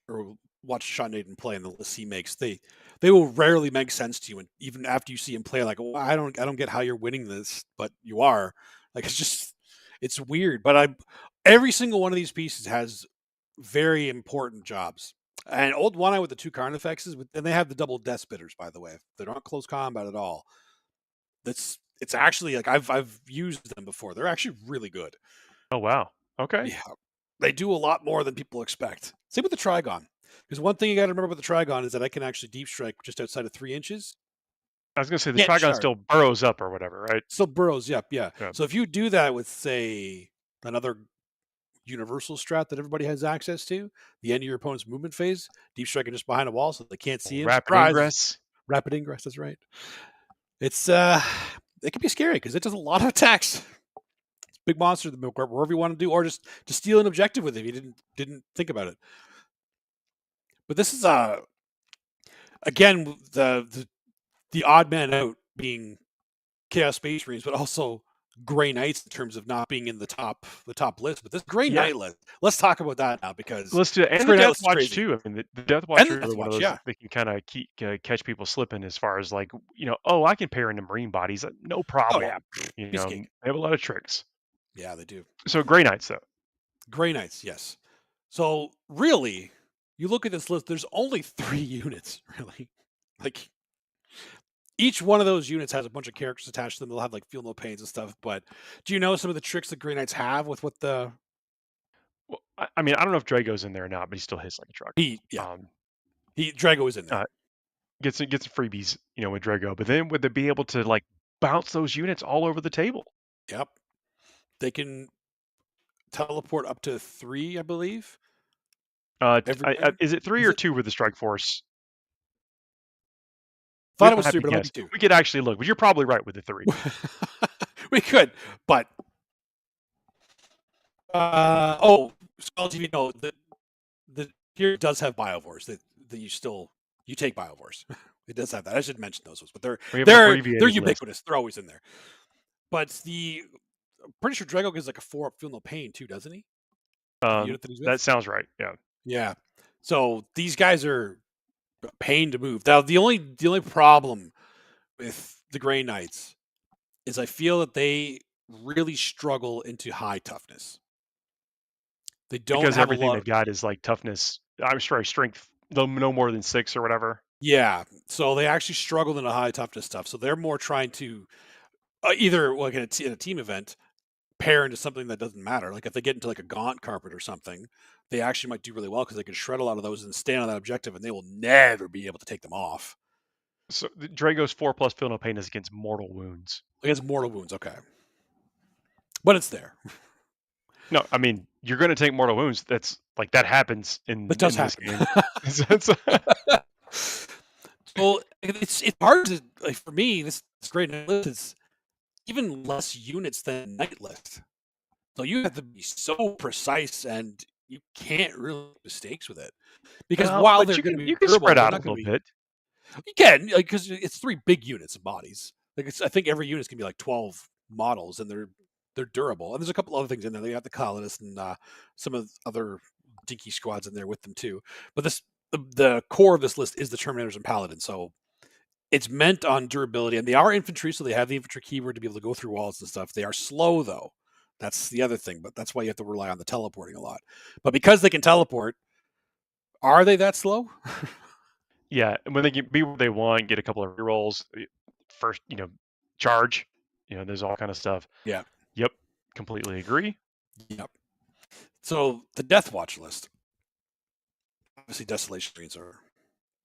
Sean Naden play and the lists he makes, they will rarely make sense to you, and even after you see him play, like, well, I don't get how you're winning this, but you are. Like it's weird. But every single one of these pieces has very important jobs. And old one eye with the two carnifexes, and they have the double death spitters, by the way. They're not close combat at all. It's actually like I've used them before. They're actually really good. Oh wow. Okay. Yeah, they do a lot more than people expect. Same with the Trigon. Because one thing you got to remember with the Trigon is that I can actually deep strike just outside of 3 inches. I was gonna say the Get Trigon shard. still burrows up or whatever, right? So burrows, yep, yeah. Yeah. So if you do that with, say, another universal strat that everybody has access to, the end of your opponent's movement phase, deep striking just behind a wall so they can't see him. Rapid Surprise! ingress. Rapid ingress, that's right. It's it can be scary because it does a lot of attacks. Big monster, wherever you want to do, or just to steal an objective with it if you didn't think about it. But this is again the odd man out being Chaos Space Marines, but also Grey Knights in terms of not being in the top list. But this Grey Yeah. Knight list, let's talk about that now because Let's do it. this And the Grey Knight Death list is Watch crazy. too. I mean, the Death And Watch the are Death one of Watch, those yeah. that can kind of catch people slipping as far as like, oh, I can pair into Marine bodies, no problem. Oh yeah, You piece know, of cake. they have a lot of tricks. Yeah, they do. So Grey Knights though. Grey Knights, yes. So really, you look at this list. There's only 3 units, really. Like each one of those units has a bunch of characters attached to them. They'll have like feel no pains and stuff. But do you know some of the tricks that Grey Knights have with what the Well, I mean, I don't know if Drago's in there or not, but he still hits like a truck. yeah Um, Drago is in there. gets some freebies, with Drago, but then would they be able to like bounce those units all over the table? Yep, they can teleport up to 3, I believe. Everywhere. Is it 3 Is or it? 2 with the Strike Force? We Thought it don't was have 3, to but it might guess. be 2. We could actually look, but you're probably right with the 3. We could, but Skull TV, no, the here does have biovores that you take biovores. It does have that. I should mention those ones, but We have an they're abbreviated list. ubiquitous. They're always in there. But I'm pretty sure Drago gets like a 4 up feel no pain too, doesn't he? Unit that he's with? That sounds right. Yeah. Yeah. So these guys are a pain to move. Now the only problem with the Grey Knights is I feel that they really struggle into high toughness. They don't Because have everything a lot they've got is like toughness. I'm sorry, strength, no more than 6 or whatever. Yeah, so they actually struggled in a high toughness stuff. So they're more trying to either like in a team event pair into something that doesn't matter. Like if they get into like a gaunt carpet or something, they actually might do really well because they can shred a lot of those and stand on that objective, and they will never be able to take them off. So Drago's 4+ feel no pain is against mortal wounds. Against mortal wounds, okay, but it's there. No, I mean you're going to take mortal wounds. That's like that happens in It does this happen. game. Well, it's hard to like for me. This Great Knight list is even less units than Knight list, so you have to be so precise, and you can't really make mistakes with it because while they're going to be you can durable, spread they're out a not going little to be. bit. You can because it's 3 big units of bodies. Like I think every unit's gonna be like 12 models, and they're durable. And there's a couple other things in there. They got the colonists and some of the other dinky squads in there with them too. But the core of this list is the Terminators and Paladins. So it's meant on durability, and they are infantry, so they have the infantry keyword to be able to go through walls and stuff. They are slow though. That's the other thing, but that's why you have to rely on the teleporting a lot. But because they can teleport, are they that slow? Yeah, and when they can be where they want, get a couple of rerolls, first, charge, there's all kind of stuff. Yeah. Yep, completely agree. Yep. So the Death Watch list, obviously, Desolation Marines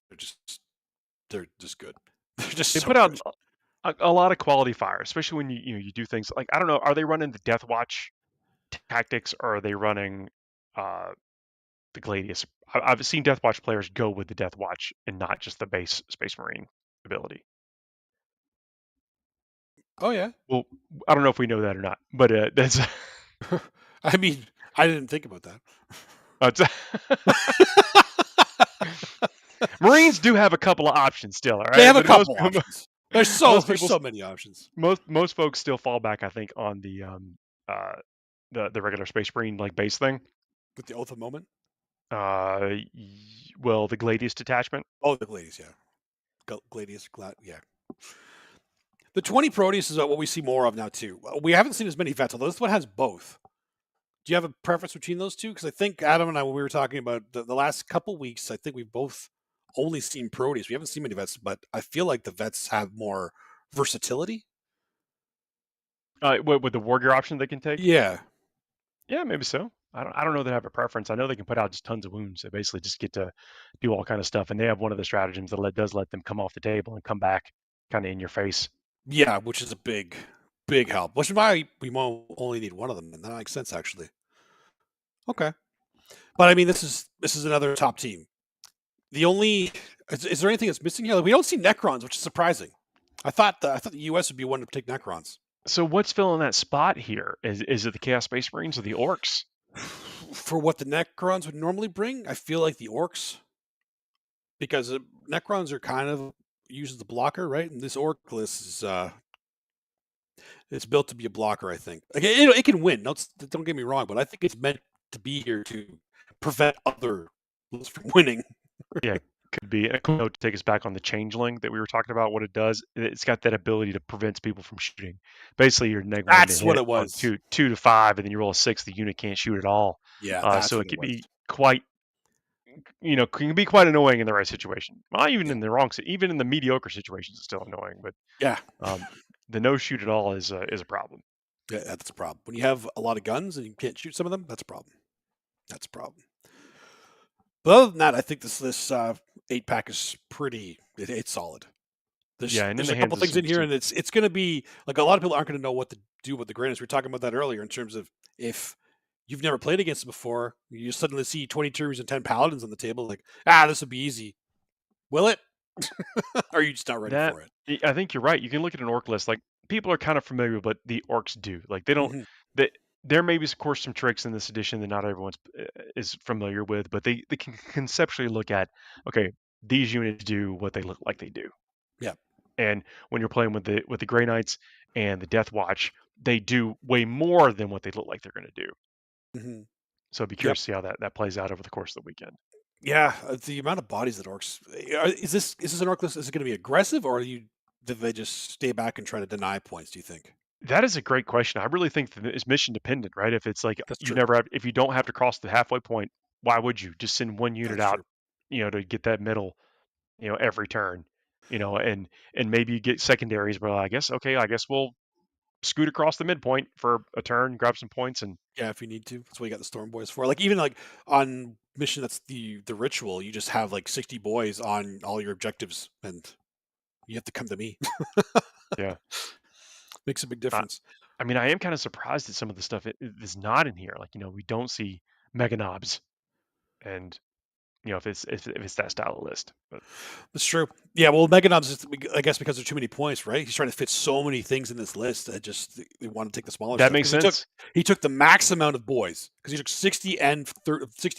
they're just good. They're just They so put out good. a lot of quality fire, especially when you do things like I don't know, are they running the Death Watch tactics or are they running the Gladius. I've seen Death Watch players go with the Death Watch and not just the base Space Marine ability. Oh yeah. Well, I don't know if we know that or not, but that's I mean, I didn't think about that. that's Marines do have a couple of options still, all They right. have a But most couple options. There's most there's people so many options. most folks still fall back, I think, on uh the regular Space Marine like base thing. With the Oath of Moment. Well, the Gladius detachment. Oh, the Gladius, yeah. Gladius, yeah. The 20 Proteus is what we see more of now too. We haven't seen as many vets, although this one has both. Do you have a preference between those two? Because I think Adam and I, when we were talking about the last couple weeks, I think we've both only seen Proteus. We haven't seen many vets, but I feel like the vets have more versatility. With the warrior option they can take. Yeah. Yeah, maybe so. I don't know that I have a preference. I know they can put out just tons of wounds. They basically just get to do all kind of stuff, and they have one of the stratagems that does let them come off the table and come back kind of in your face. Yeah, which is a big help. Which is why we only need one of them, and that makes sense actually. Okay, but I mean, this is another top team. The only is there anything that's missing here? Like, we don't see Necrons, which is surprising. I thought the US would be one to take Necrons. So what's filling that spot here? Is it the Chaos Space Marines or the Orcs? For what the Necrons would normally bring, I feel like the Orcs, because Necrons are kind of used as a blocker, right? And this Orc list is it's built to be a blocker. I think. Like, it can win. Don't get me wrong, but I think it's meant to be here to prevent other lists from winning. Yeah, could be. A cool note to take us back on the changeling that we were talking about. What it does, it's got that ability to prevent people from shooting. Basically, you're -1 to That's what hit it on was. 2 to 5, and then you roll a 6. The unit can't shoot at all. Yeah, that's So what it it could was. be quite, can be quite annoying in the right situation. Well, even Yeah. in the wrong, even in the mediocre situations, it's still annoying. But Yeah. the no shoot at all is a problem. Yeah, that's a problem. When you have a lot of guns and you can't shoot some of them, that's a problem. That's a problem. But other than that, I think this 8-pack is it's solid. Yeah, and in There's the a couple hands of things in here, and it's going to be like a lot of people aren't going to know what to do with the Granites. We were talking about that earlier in terms of if you've never played against it before, you suddenly see 20 Termies and 10 Paladins on the table. Like, this will be easy. Will it? Or are you just not ready that. for it? I think you're right. You can look at an orc list. Like people are kind of familiar with what the orcs do. Like they don't. Hmm. That there may be, of course, some tricks in this edition that not everyone's is familiar with, but they can conceptually look at. Okay, these units do what they look like they do. Yeah. And when you're playing with the Grey Knights and the Death Watch, they do way more than what they look like they're going to do. Hmm. So I'd be Yep. curious to see how that plays out over the course of the weekend. Yeah, the amount of bodies that orcs is this an orc list? Is it going to be aggressive, or did they just stay back and try to deny points? Do you think? That is a great question. I really think that it's mission dependent, right? If it's like That's you true. never have, if you don't have to cross the halfway point, why would you just send one unit That's out, true. to get that middle, every turn, and maybe you get secondaries, but I guess okay, I guess we'll scoot across the midpoint for a turn, grab some points, and Yeah, if you need to, that's what you got the Storm Boys for. Like even like on mission, that's the ritual. You just have like 60 boys on all your objectives, and you have to come to me. yeah. Makes a big I, difference. I mean, I am kind of surprised at some of the stuff is not in here. Like, we don't see mega knobs, and if it's that style of list, but That's true. Yeah, well, Meganob's just, I guess because there's too many points, right? He's trying to fit so many things in this list that just they want to take the smaller that stuff makes because sense. he took the max amount of boys because he took 60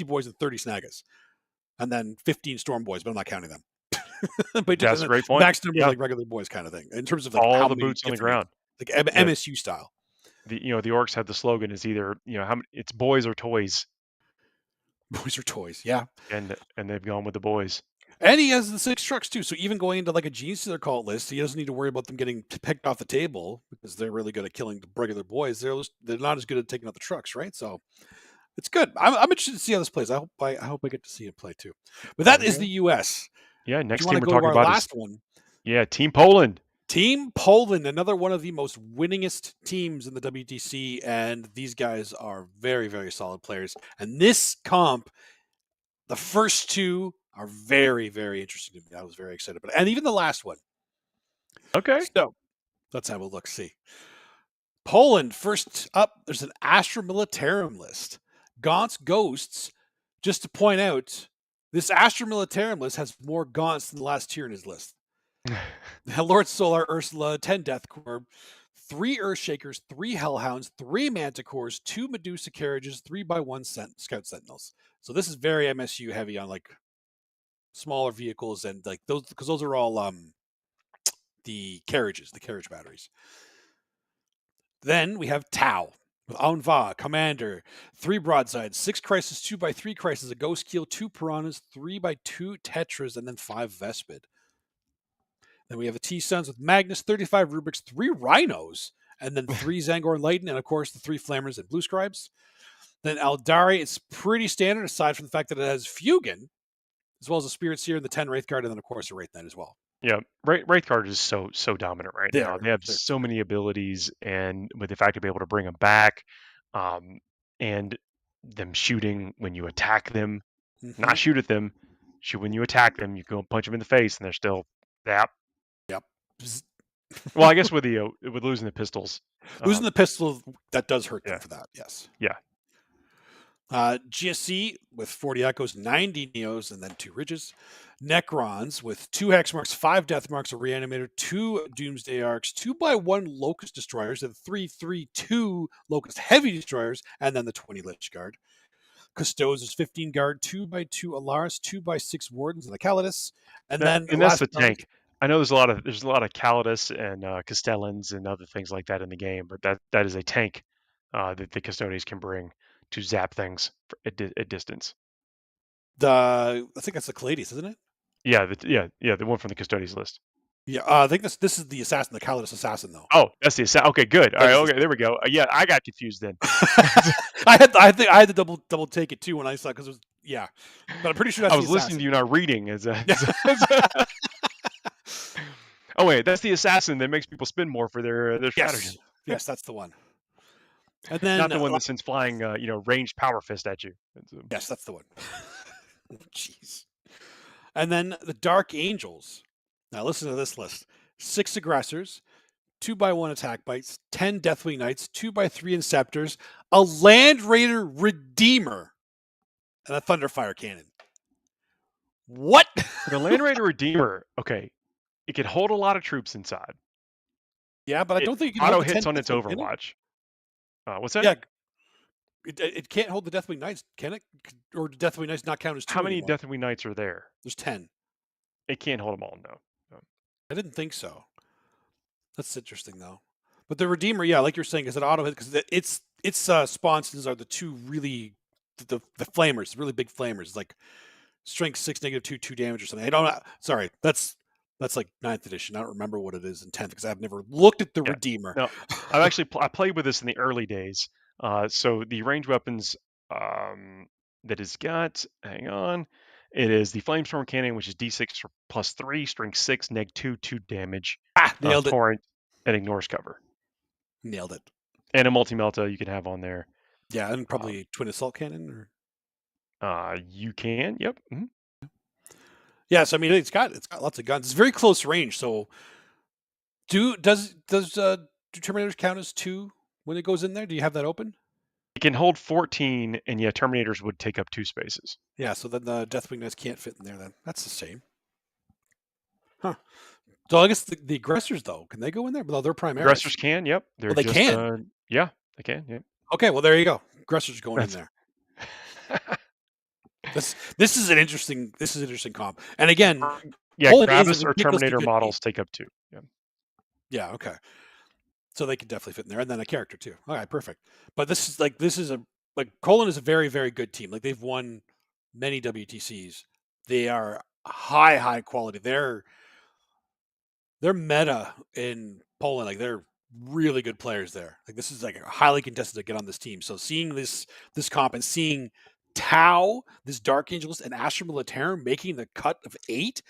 boys and 30 snaggers, and then 15 storm boys, but I'm not counting them. But he took That's a the great point. max number of Yeah, like regular boys kind of thing in terms of like all how the many boots on the different ground. like Yeah, MSU style. the Orcs had the slogan is either how many, it's boys or toys, Boys are toys, yeah. and they've gone with the boys. And he has the 6 trucks too. So even going into like a Gene Stealer cult list, he doesn't need to worry about them getting picked off the table because they're really good at killing the regular boys. They're not as good at taking out the trucks, right? So it's good. I'm interested to see how this plays. I hope I get to see it play too. But There that we is go. the U.S. Yeah, Do you next want team to we're go to talking our about is last one? Team Poland. Team Poland, another one of the most winningest teams in the WTC, and these guys are very, very solid players. And this comp, the first two are very, very interesting to me. I was very excited about it. And even the last one. Okay. So let's have a look. See. Poland, first up, there's an Astra Militarum list. Gaunt's Ghosts, just to point out, this Astra Militarum list has more gaunts than the last tier in his list. Lord Solar, Ursula, 10 Death Corps, 3 Earthshakers, 3 Hellhounds, 3 Manticores, 2 Medusa carriages, 3x1 Scout Sentinels. So this is very MSU heavy on like smaller vehicles and like those, because those are all the carriage batteries. Then we have Tau with Anva, Commander, 3 broadsides, 6 Crisis, 2x3 Crisis, a Ghost Keel, 2 Piranhas, 3x2 Tetras, and then 5 Vespid. Then we have the T-Suns with Magnus, 35 Rubiks, 3 Rhinos, and then 3 Zangor and Leiden, and of course the 3 Flammers and Blue Scribes. Then Aldari, it's pretty standard aside from the fact that it has Fugan, as well as the Spirit Seer and the 10 Wraith Guard, and then of course the Wraith Knight as well. Yeah, Wraith Guard is so dominant right now. They have so many abilities, and with the fact to be able to bring them back, and them shooting when you attack them, not shoot at them, shoot when you attack them. You go punch them in the face, and they're still Yep. Well, I guess with losing the pistols, losing the pistol, that does hurt them for that. Yes. Yeah. GSC with 40 Echoes, 90 Neos, and then 2 Ridges. Necrons with 2 Hexmarks, 5 Deathmarks, a Reanimator, 2 Doomsday Arcs, 2x1 Locust Destroyers, and 3-3-2 Locust Heavy Destroyers, and then the 20 Lich Guard. Custodes is 15 Guard, 2x2 Alaris, 2x6 Wardens, and the Calidus. And that's the tank. I know there's a lot of Calidus and Castellans and other things like that in the game, but that is a tank that the Custodes can bring to zap things at distance. I think that's the Caladius, isn't it? Yeah, the one from the Custodes list. Yeah, I think this is the assassin, the Calidus assassin, though. Oh, that's the assassin. Okay, good. All right, okay, there we go. Yeah, I got confused then. I had to double take it too when I saw, because it was but I'm pretty sure that's I was listening to you, not reading. Oh wait, that's the assassin that makes people spend more for their strategy. Yes, that's the one. And then not the one that sends flying, ranged power fist at you. Yes, that's the one. Jeez. And then the Dark Angels. Now listen to this list: 6 Aggressors, 2x1 Attack Bites, 10 Deathwing Knights, 2x3 Inceptors, a Land Raider Redeemer, and a Thunderfire Cannon. What? The Land Raider Redeemer. Okay, it can hold a lot of troops inside. Yeah, but I don't think it can auto hits on its Overwatch. What's that? Yeah, it can't hold the Deathwing Knights, can it? Or do Deathwing Knights not count as 2 How many anymore? Deathwing Knights are there? There's 10. It can't hold them all, no. I didn't think so. That's interesting, though. But the Redeemer, like you're saying, is an auto hit because its sponsons are the 2 really the flamers, really big flamers, like strength 6, -2, 2 damage or something. Sorry, that's like 9th edition. I don't remember what it is in 10th because I've never looked at the Redeemer. No, I've actually I played with this in the early days. So the ranged weapons that it's got, hang on, it is the Flamestorm Cannon, which is D6 for +3, strength 6, -2, 2 damage. Nailed it. Torrent, and ignores cover. Nailed it. And a multi-melta you can have on there. Yeah, and probably Twin Assault Cannon, or you can. Yep. Mm-hmm. Yeah, so I mean, it's got lots of guns. It's very close range. So, does Terminators count as 2 when it goes in there? Do you have that open? It can hold 14, and Terminators would take up 2 spaces. Yeah, so then the Deathwing Knights can't fit in there. Then that's the same. Huh. So I guess the Aggressors, though, can they go in there? Well, they're Primaris. Aggressors can. Yep. They can. Yeah, they can. Yep. Okay, well there you go. Aggressors going in there. This is an interesting comp. And again, Gravis or Terminator models take up 2. Yeah. Yeah. Okay. So they could definitely fit in there, and then a character too. All right, perfect. But Colin is a very, very good team. Like they've won many WTCs. They are high quality. Their meta in Poland, like they're really good players there. Like this is like highly contested to get on this team. So seeing this comp and seeing Tau, this Dark Angels, and Astra Militarum making the cut of 8,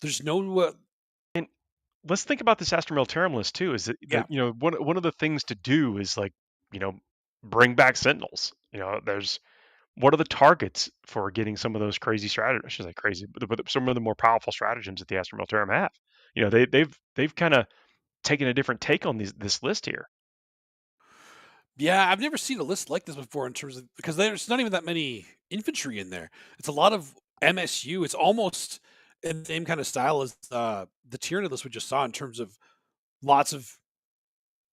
there's no. And let's think about this Astra Militarum list too. Is that one of the things to do is bring back Sentinels. What are the targets for getting some of those crazy strategies? I should say crazy, but some of the more powerful stratagems that the Astra Militarum have. They've kind of taken a different take on this list here. Yeah, I've never seen a list like this before in terms of because there's not even that many infantry in there. It's a lot of MSU. It's almost in the same kind of style as the Tyranid list we just saw in terms of lots of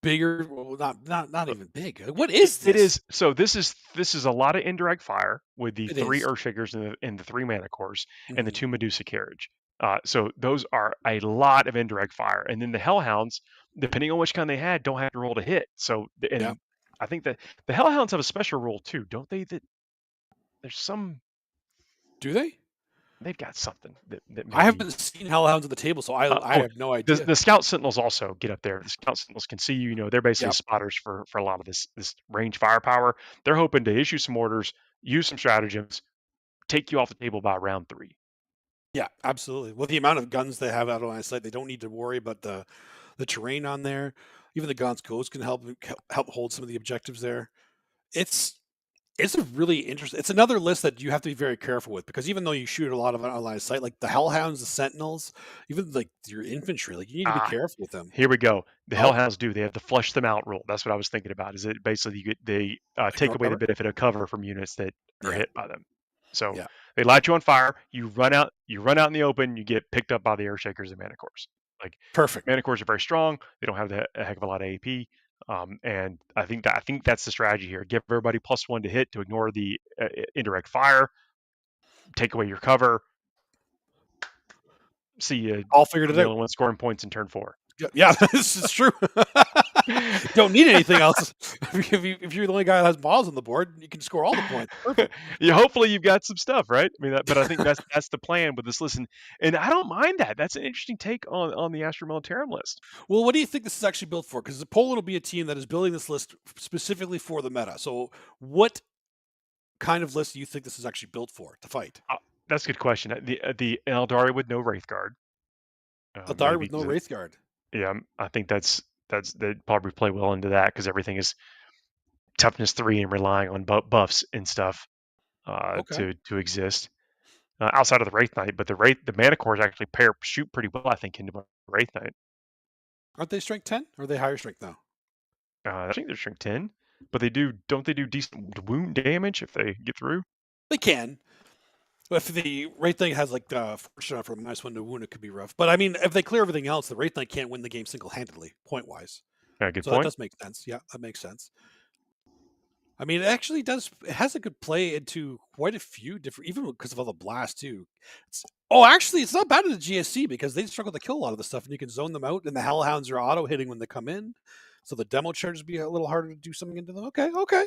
bigger, well, not even big. What is It this? is so. This is a lot of indirect fire with the It three is. Earthshakers and the three Mana Cores and the Mhm. two Medusa Carriage. So those are a lot of indirect fire, and then the Hellhounds, depending on which kind they had, don't have to roll to hit. So Yeah. and I think that the Hellhounds have a special rule too, don't they? That there's some Do they? they've got something that I maybe. haven't seen Hellhounds at the table, so I Oh, have no the idea. the Scout Sentinels also get up there. The Scout Sentinels can see you. You know, they're basically Yep. spotters for a lot of this range firepower. They're hoping to issue some orders, use some stratagems, take you off the table by round 3. Yeah, absolutely. With the amount of guns they have out on site, they don't need to worry about the terrain on there. Even the Gaunt's Ghost can help hold some of the objectives there. It's it's a really interesting. It's another list that you have to be very careful with because even though you shoot a lot of online sight, like the Hellhounds, the Sentinels, even like your infantry, like you need to be Ah, careful with them. here we go. The Oh, Hellhounds do. They have the flush them out rule. That's what I was thinking about. Is it basically they take ignore away the cover. benefit of cover from units that are Yeah, hit by them. So yeah, they light you on fire. You run out in the open. You get picked up by the Earthshakers and Mana Cores. Like perfect. Mana Cores are very strong. They don't have a heck of a lot of AP. And I think that's the strategy here. Give everybody +1 to hit to ignore the indirect fire. Take away your cover. See you. All figured I'm it the out. only one scoring points in turn 4. Yeah, yeah, this is true. Don't need anything else. If you're the only guy that has balls on the board, you can score all the points. Perfect. Yeah, hopefully you've got some stuff, right? I mean, but I think that's the plan with this list, and I don't mind that. That's an interesting take on the Astra Militarum list. Well, what do you think this is actually built for? Because Poland will be a team that is building this list specifically for the meta. So, what kind of list do you think this is actually built for to fight? That's a good question. The Eldari with no Wraithguard, Athari maybe with no because Wraithguard. yeah, I think that's they probably play well into that because everything is toughness 3 and relying on buffs and stuff Okay. to exist outside of the Wraith Knight. But the Mana Cores actually shoot pretty well, I think, into Wraith Knight. Aren't they strength 10? Or are they higher strength now? I think they're strength 10, but don't they do decent wound damage if they get through? They can. But if the Wraith Knight has like fortune for -1 to wound, it could be rough. But I mean, if they clear everything else, the Wraith Knight can't win the game single handedly, point wise. Good So that point. does make sense. Yeah, that makes sense. I mean, it actually does. It has a good play into quite a few different, even because of all the blast too. Actually, it's not bad in the GSC because they struggle to kill a lot of the stuff, and you can zone them out. And the Hellhounds are auto hitting when they come in, so the demo charges be a little harder to do something into them. Okay, okay.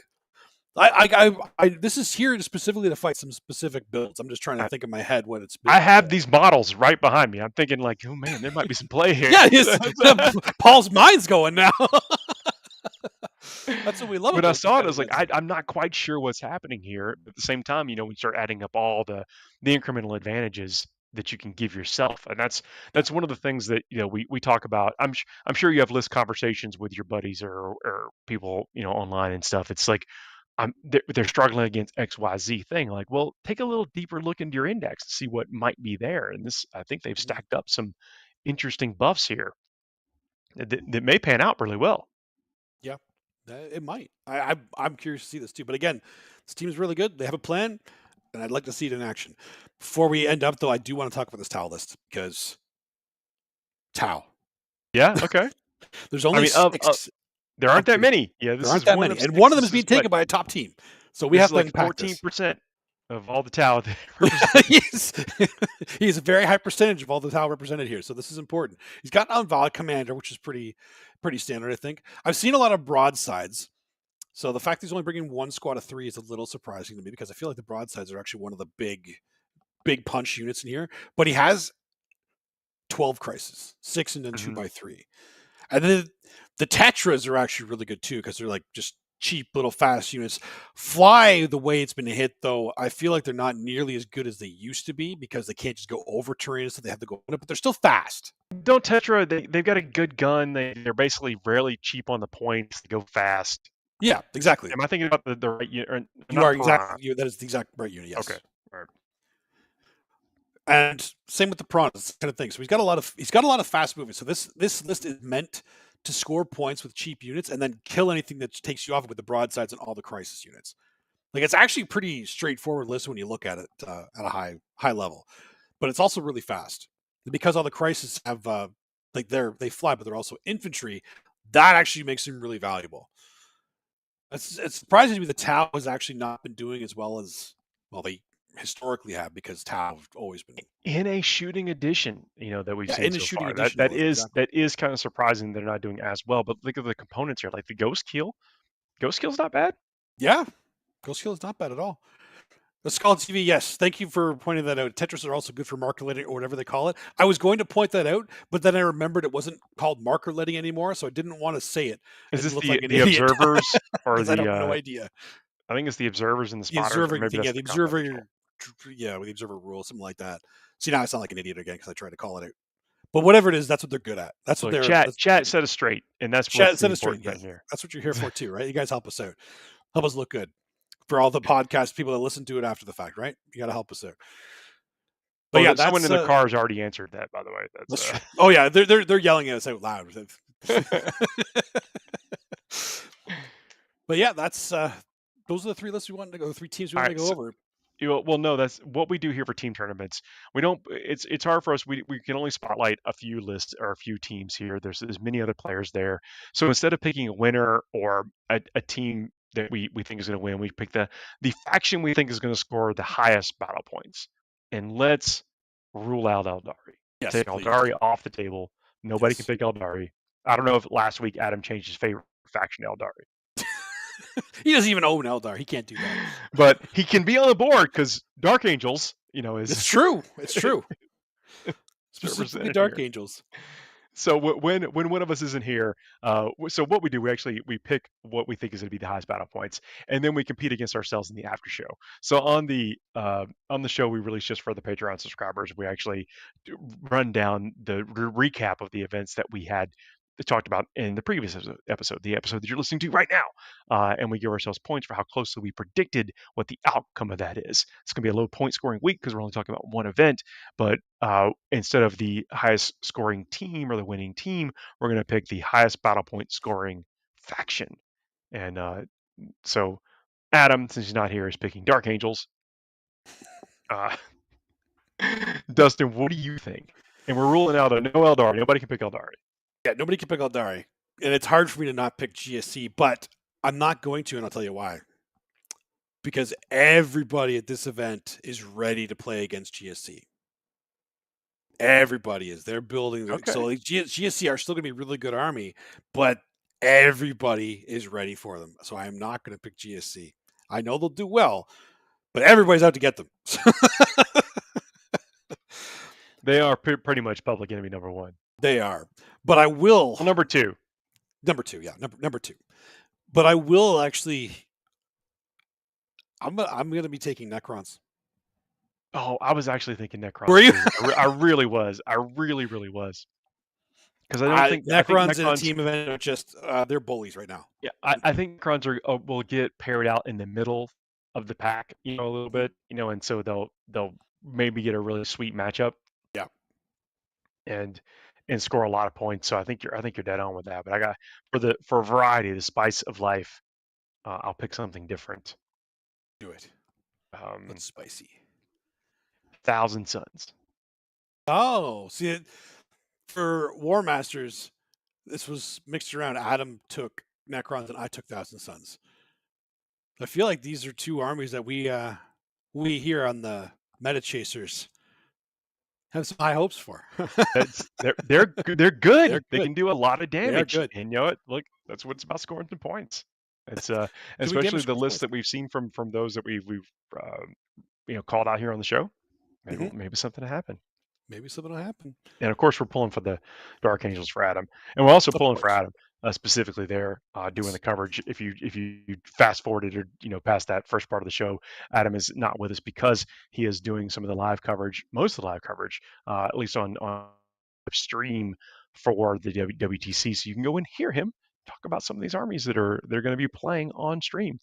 This is here specifically to fight some specific builds. I'm just trying to I, think in my head what it's I built have for. these models right behind me. I'm thinking like, oh man, there might be some play here. Yeah, Paul's mind's going now. That's what we love When I about these saw it, I kind was of like, events. I'm not quite sure what's happening here. At the same time, when you start adding up all the incremental advantages that you can give yourself, and Yeah. that's one of the things that we talk about. I'm sure you have list conversations with your buddies or people online and stuff. It's like they're struggling against XYZ thing. Like, well, take a little deeper look into your index to see what might be there. And I think they've Mhm. stacked up some interesting buffs here that may pan out really well. Yeah, it might. I'm curious to see this too. But again, this team is really good. They have a plan, and I'd like to see it in action. Before we end up, though, I do want to talk about this Tau list because Tau. Yeah. Okay. There's I only mean, six. there I'm aren't that curious. many. Yeah, There this aren't is that one many, of and one six. of them is This being is what taken by a top team. So we this have is to like unpack this. 14% of all the Tau that represented. He's, he's a very high percentage of all the Tau represented here, so this is important. He's got Unvalid Commander, which is pretty standard, I think. I've seen a lot of broadsides. So the fact he's only bringing one squad of 3 is a little surprising to me because I feel like the broadsides are actually one of the big punch units in here. But he has 12 crisis, 6 and then 2 Mhm. by 3. And then the Tetras are actually really good too because they're like just cheap little fast units. Fly the way it's been hit though, I feel like they're not nearly as good as they used to be because they can't just go over terrain, so they have to go, but they're still fast. Don't Tetra. They've got a good gun. They're basically rarely cheap on the points. They go fast. Yeah, exactly. Am I thinking about the right unit? You Not are Prime. exactly that is the exact right unit. Okay. Yes. All right. And same with the prawns kind of thing. So he's got a lot of fast movement. So this list is meant to score points with cheap units and then kill anything that takes you off with the broadsides and all the crisis units. Like, it's actually a pretty straightforward list when you look at it at a high level, but it's also really fast because all the crisis have like they fly, but they're also infantry. That actually makes them really valuable. It's surprising to me that Tau has actually not been doing as well as they historically have, because Tau have always been in a shooting edition, that we've seen in a so shooting far. edition. That is kind of surprising they're not doing as well. But look at the components here, like the Ghost Kill. Ghost Kill's not bad. Yeah, Ghost Kill is not bad at all. The Scald TV, yes. Thank you for pointing that out. Tetris are also good for marker letting, or whatever they call it. I was going to point that out, but then I remembered it wasn't called marker letting anymore, so I didn't want to say it. Is this like the observers or the? I have no idea. I think it's the observers and the spotters. The observer, maybe the observer. Yeah, with the observer rule, something like that. See, now I sound like an idiot again because I tried to call it out. But whatever it is, that's what they're good at. That's what they're chat set us straight, and that's chat set us straight. Right here. That's what you're here for too, right? You guys help us out, help us look good for all the podcast people that listen to it after the fact, right? You got to help us out. But yeah, someone in the car has already answered that, by the way. That's oh yeah, they're yelling at us out loud. But yeah, that's those are the three lists we wanted to go. The three teams we wanted to go over. Well, no, that's what we do here for team tournaments. We don't. It's hard for us. We can only spotlight a few lists or a few teams here. There's many other players there. So instead of picking a winner or a team that we think is going to win, we pick the faction we think is going to score the highest battle points. And let's rule out Eldari. Yes, take Eldari off the table. Nobody can pick Eldari. I don't know if last week Adam changed his favorite faction to Eldari. He doesn't even own Eldar. He can't do that. But he can be on the board because Dark Angels, is. It's true. It's true. Specifically Dark Angels. So when one of us isn't here, so what we do, we pick what we think is going to be the highest battle points, and then we compete against ourselves in the after show. So on the show we release just for the Patreon subscribers, we actually run down the recap of the events that we had talked about in the previous episode, the episode that you're listening to right now, and we give ourselves points for how closely we predicted what the outcome of that is. It's going to be a low point scoring week because we're only talking about one event, but instead of the highest scoring team or the winning team, we're going to pick the highest battle point scoring faction. And so Adam, since he's not here, is picking Dark Angels. Dustin, what do you think? And we're ruling out no Eldari. Nobody can pick Eldari. Yeah, nobody can pick Eldari. And it's hard for me to not pick GSC, but I'm not going to, and I'll tell you why. Because everybody at this event is ready to play against GSC. Everybody is. They're building. Okay. So GSC are still going to be a really good army, but everybody is ready for them. So I am not going to pick GSC. I know they'll do well, but everybody's out to get them. They are pretty much public enemy number one. They are. But I will. Well, number two. Number two, yeah. Number two. But I will actually. I'm gonna be taking Necrons. Oh, I was actually thinking Necrons. Were you? I really was. I really was. Because I think Necrons in a team event are just they're bullies right now. Yeah, I think Necrons will get paired out in the middle of the pack, a little bit, and so they'll maybe get a really sweet matchup. Yeah. And score a lot of points. So I think you're dead on with that. But I got for variety, the spice of life, I'll pick something different. Do it. That's spicy. 1,000 Suns. Oh, see, for War Masters, this was mixed around. Adam took Necrons and I took 1,000 Suns. I feel like these are two armies that we here on the Meta Chasers have some high hopes for. They're good. They can do a lot of damage. And you know what? Look, that's what it's about, scoring some points. It's especially the list that we've seen from those that we've called out here on the show. Maybe something will happen. Maybe something will happen. And of course, we're pulling for the Dark Angels for Adam, and we're also pulling for Adam specifically there, doing the coverage. If you fast forwarded or past that first part of the show, Adam is not with us because he is doing some of the live coverage, most of the live coverage, at least on stream for the WTC. So you can go and hear him talk about some of these armies that they're going to be playing on stream.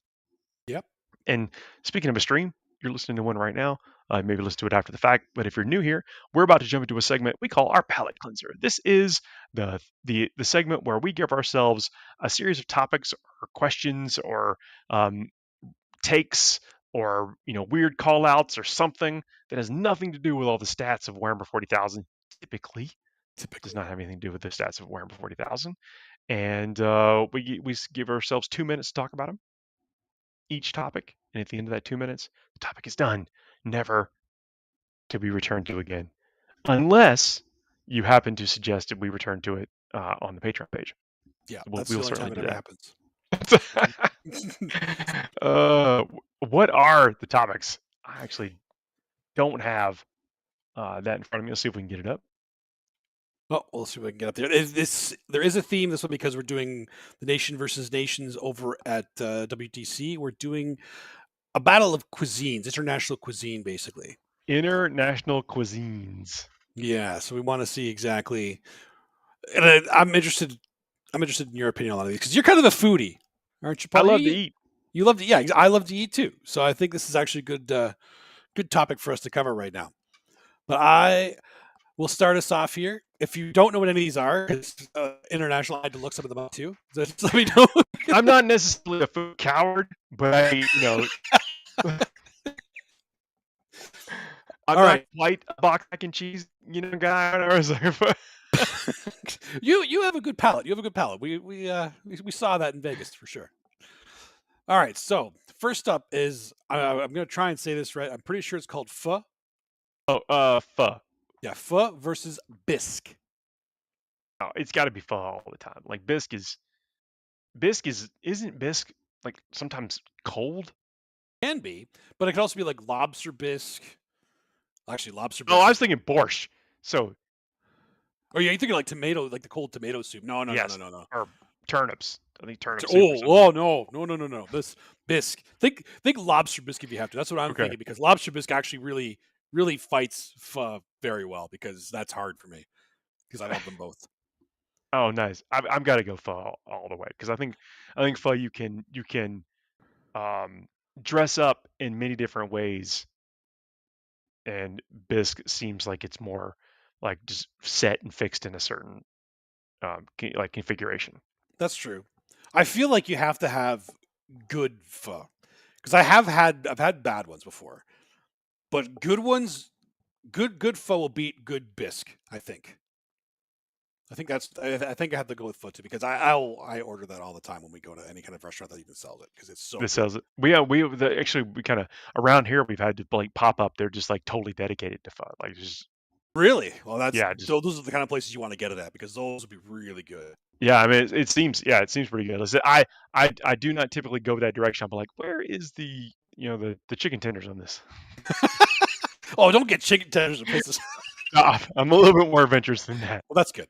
Yep. And speaking of a stream, you're listening to one right now. Maybe listen to it after the fact. But if you're new here, we're about to jump into a segment we call our palate cleanser. This is the segment where we give ourselves a series of topics or questions or takes or weird call outs or something that has nothing to do with all the stats of Warhammer 40,000. Typically does not have anything to do with the stats of Warhammer 40,000. And we give ourselves 2 minutes to talk about them, each topic. And at the end of that 2 minutes, the topic is done, never to be returned to again, unless you happen to suggest that we return to it on the Patreon page. Yeah, We'll that's the only certainly time it do ever that. happens. What are the topics? I actually don't have that in front of me. Let's see if we can get it up. Oh, we'll see if we can get up there. There is a theme this one because we're doing the Nation versus Nations over at WTC. We're doing a battle of cuisines, international cuisine, basically. International cuisines. Yeah, so we want to see exactly. And I'm interested. I'm interested in your opinion on a lot of these because you're kind of a foodie, aren't you? I love to eat. You love to, yeah. I love to eat too. So I think this is actually a good topic for us to cover right now. But I will start us off here. If you don't know what any of these are, it's international. I had to look some of them up too. So just let me know. I'm not necessarily a food coward, but I'm not quite a box mac and cheese, guy. Or you have a good palate. You have a good palate. We saw that in Vegas for sure. All right. So first up is I'm going to try and say this right. I'm pretty sure it's called pho. Oh, pho. Yeah, pho versus bisque. Oh, it's got to be pho all the time. Like isn't bisque like sometimes cold? Can be, but it could also be like lobster bisque. Actually, lobster bisque. Oh, I was thinking borscht. So. Oh yeah, you thinking like tomato, like the cold tomato soup? No. Or turnips. I think turnips. No. This bisque. Think lobster bisque if you have to. That's what I'm thinking because lobster bisque actually really fights pho very well because that's hard for me because I love them both. Oh, nice. I've got to go pho all the way because I think pho you can dress up in many different ways, and bisque seems like it's more like just set and fixed in a certain like configuration. That's true. I feel like you have to have good pho because I've had bad ones before, but good ones, good pho will beat good bisque. I think I think I have to go with pho too because I order that all the time when we go to any kind of restaurant that even sells it because it's so. This sells it. We kind of around here we've had to like pop up. They're just like totally dedicated to pho. Like just. Really? Well, so those are the kind of places you want to get it at because those would be really good. Yeah, I mean, it seems pretty good. Listen, I do not typically go that direction. I'm like, where is the chicken tenders on this? Oh, don't get chicken tenders in places. I'm a little bit more adventurous than that. Well, that's good.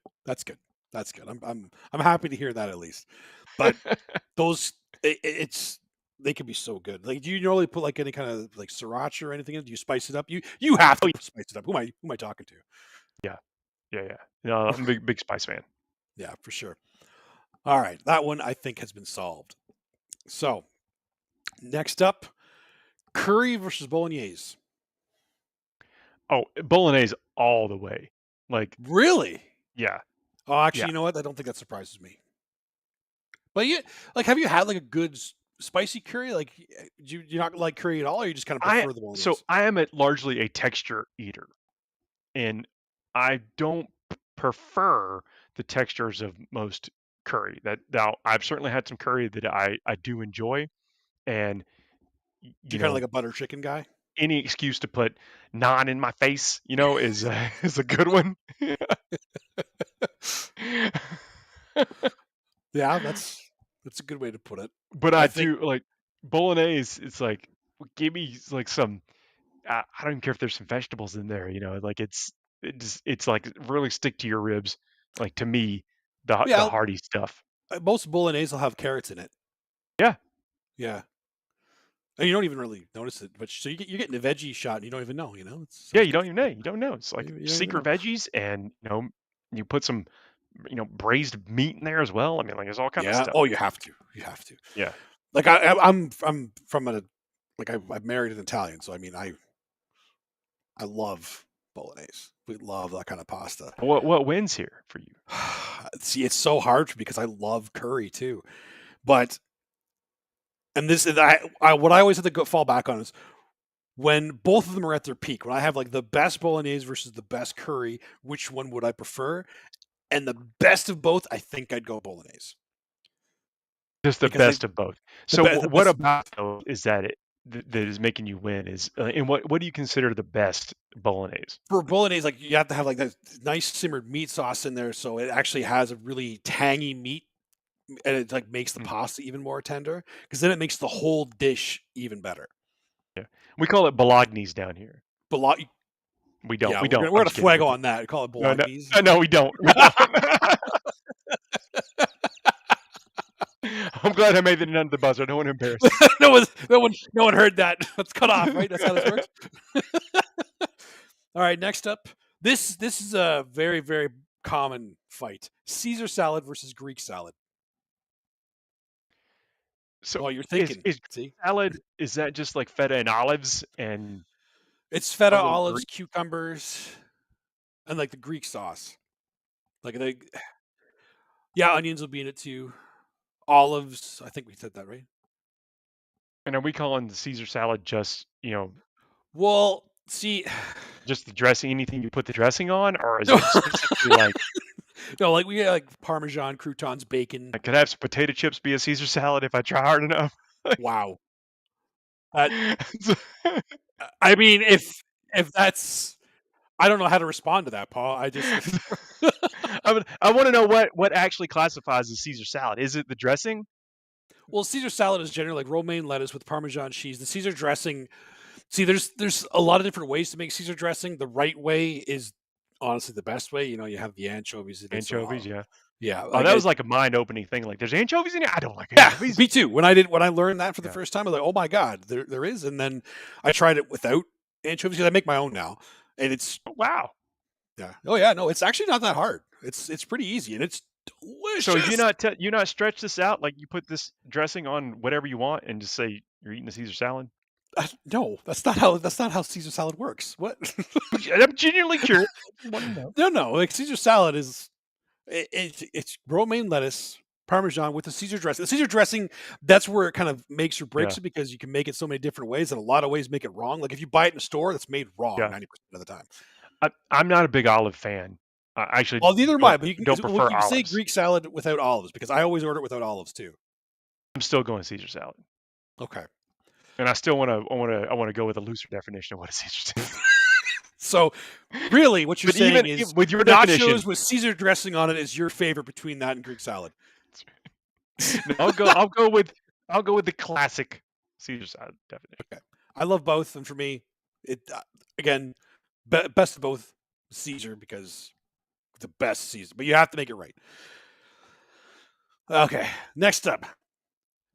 I'm happy to hear that at least. But those they can be so good. Like, do you normally put like any kind of like sriracha or anything in it? Do you spice it up? You have to spice it up. Who am I talking to? Yeah. No, I'm a big spice fan. Yeah, for sure. All right, that one I think has been solved. So next up, curry versus bolognese. Oh, bolognese all the way. Like really? Yeah. Oh, actually, you know what? I don't think that surprises me. But have you had like a good spicy curry? Like, do you not like curry at all, or you just kind of prefer the bolognese? So I am largely a texture eater, and I don't prefer the textures of most curry. Now I've certainly had some curry that I do enjoy, and you're kind of like a butter chicken guy. Any excuse to put naan in my face, is a good one. Yeah, that's a good way to put it. But I do like bolognese. It's like, give me like some. I don't even care if there's some vegetables in there. Like it's like really stick to your ribs. Like to me, the hearty stuff. Most bolognese will have carrots in it. Yeah. And you don't even really notice it, but so you're getting a veggie shot and you don't even know. You don't even know. You don't know. It's like secret veggies, and you put some braised meat in there as well. I mean, like there's all kinds of stuff. Oh, you have to. Yeah. Like I'm from a like I've married an Italian, so I mean I love bolognese. We love that kind of pasta. What wins here for you? See, it's so hard because I love curry too. But and this is what I always have to fall back on is when both of them are at their peak. When I have like the best bolognese versus the best curry, which one would I prefer? And the best of both, I think I'd go bolognese Just the because best of both. So the what best about though is that that is making you win is and what do you consider the best bolognese? for bolognese. Like you have to have like that nice simmered meat sauce in there, so it actually has a really tangy meat, and it like makes the Mm, pasta even more tender because then it makes the whole dish even better. yeah. We call it bolognese down here. Bolo- We don't. yeah, We we're don't. gonna we're I'm gonna just kidding. We fuego do. on that. We call it No, no, bolognese. no, we don't. We don't. I'm glad I made it under the buzzer. I don't want to embarrass you. No one heard that. Let's cut off, right? That's how this works. All right, next up. This is a very, very common fight. Caesar salad versus Greek salad. So Well, you're is thinking, is see? salad, is that just like feta and olives and It's feta, a little olives, Greek? cucumbers, and like the Greek sauce. Like they yeah, onions will be in it too. Olives, I think we said that, right? And are we calling the Caesar salad just, Well, see, just the dressing, anything you put the dressing on, or is no, it specifically like no, like we get like Parmesan, croutons, bacon. could I have some potato chips be a Caesar salad if I try hard enough? Wow. That So- I mean, if that's I don't know how to respond to that, Paul. I just I want to know what actually classifies as Caesar salad. Is it the dressing? well, Caesar salad is generally like romaine lettuce with Parmesan cheese. The Caesar dressing, see, there's a lot of different ways to make Caesar dressing. The right way is honestly the best way. You know, you have the anchovies in it. So Anchovies, yeah. yeah, Oh, like that was like a mind-opening thing. Like, there's anchovies in it. I don't like yeah, anchovies. me too. When I learned that for the Yeah. first time, I was like, oh my god, there is. And then I tried it without anchovies because I make my own now, and it's Oh, wow. yeah, oh yeah, no, it's actually not that hard. It's pretty easy and it's So you delicious. not you not stretch this out like you put this dressing on whatever you want and just say you're eating a Caesar salad? No, that's not how Caesar salad works. What? I'm genuinely curious. I want to know. No. Like Caesar salad is it's romaine lettuce, Parmesan with the Caesar dressing. The Caesar dressing, that's where it kind of makes or breaks Yeah, it because you can make it so many different ways, and a lot of ways make it wrong. Like if you buy it in a store, that's made wrong yeah. 90% of the time. I'm not a big olive fan. I actually Well, neither am I, but don't well, prefer you can say olives. Greek salad without olives because I always order it without olives too. I'm still going Caesar salad, Okay. and I still I want to go with a looser definition of what a Caesar salad. So really what you're But saying even is with your definition, nachos with Caesar dressing on it is your favorite between that and Greek salad. no, I'll go with the classic Caesar salad definition. Okay. I love both, and for me, it again best of both Caesar because the best Caesar, but you have to make it right. Okay, next up,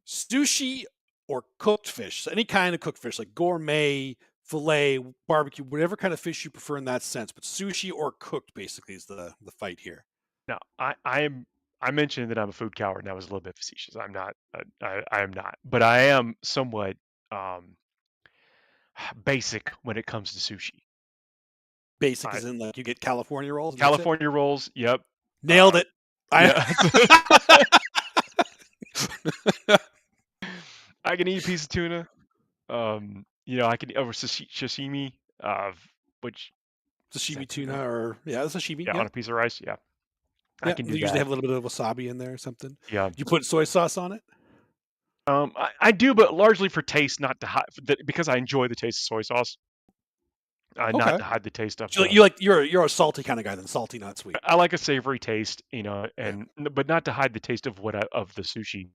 sushi or cooked fish. So any kind of cooked fish, like gourmet, fillet, barbecue, whatever kind of fish you prefer in that sense. But sushi or cooked, basically, is the fight here. Now, I mentioned that I'm a food coward, and that was a little bit facetious. I'm not. I am not, but I am somewhat um, basic when it comes to sushi. Basic I, as in like you get California rolls and that's it. California rolls. Yep. Nailed it. I Yeah. I can eat a piece of tuna. I can over sashimi, which is sashimi that tuna tuna? or yeah, sashimi. Yeah, Yeah, on a piece of rice. Yeah, I yeah. can They do usually that. have a little bit of wasabi in there or something. Yeah. You put soy sauce on it. I do, but largely for taste, not to hide, because I enjoy the taste of soy sauce. Not Okay. to hide the taste of So the. you're a salty kind of guy then, salty, not sweet. I like a savory taste, Yeah. but not to hide the taste of the sushi.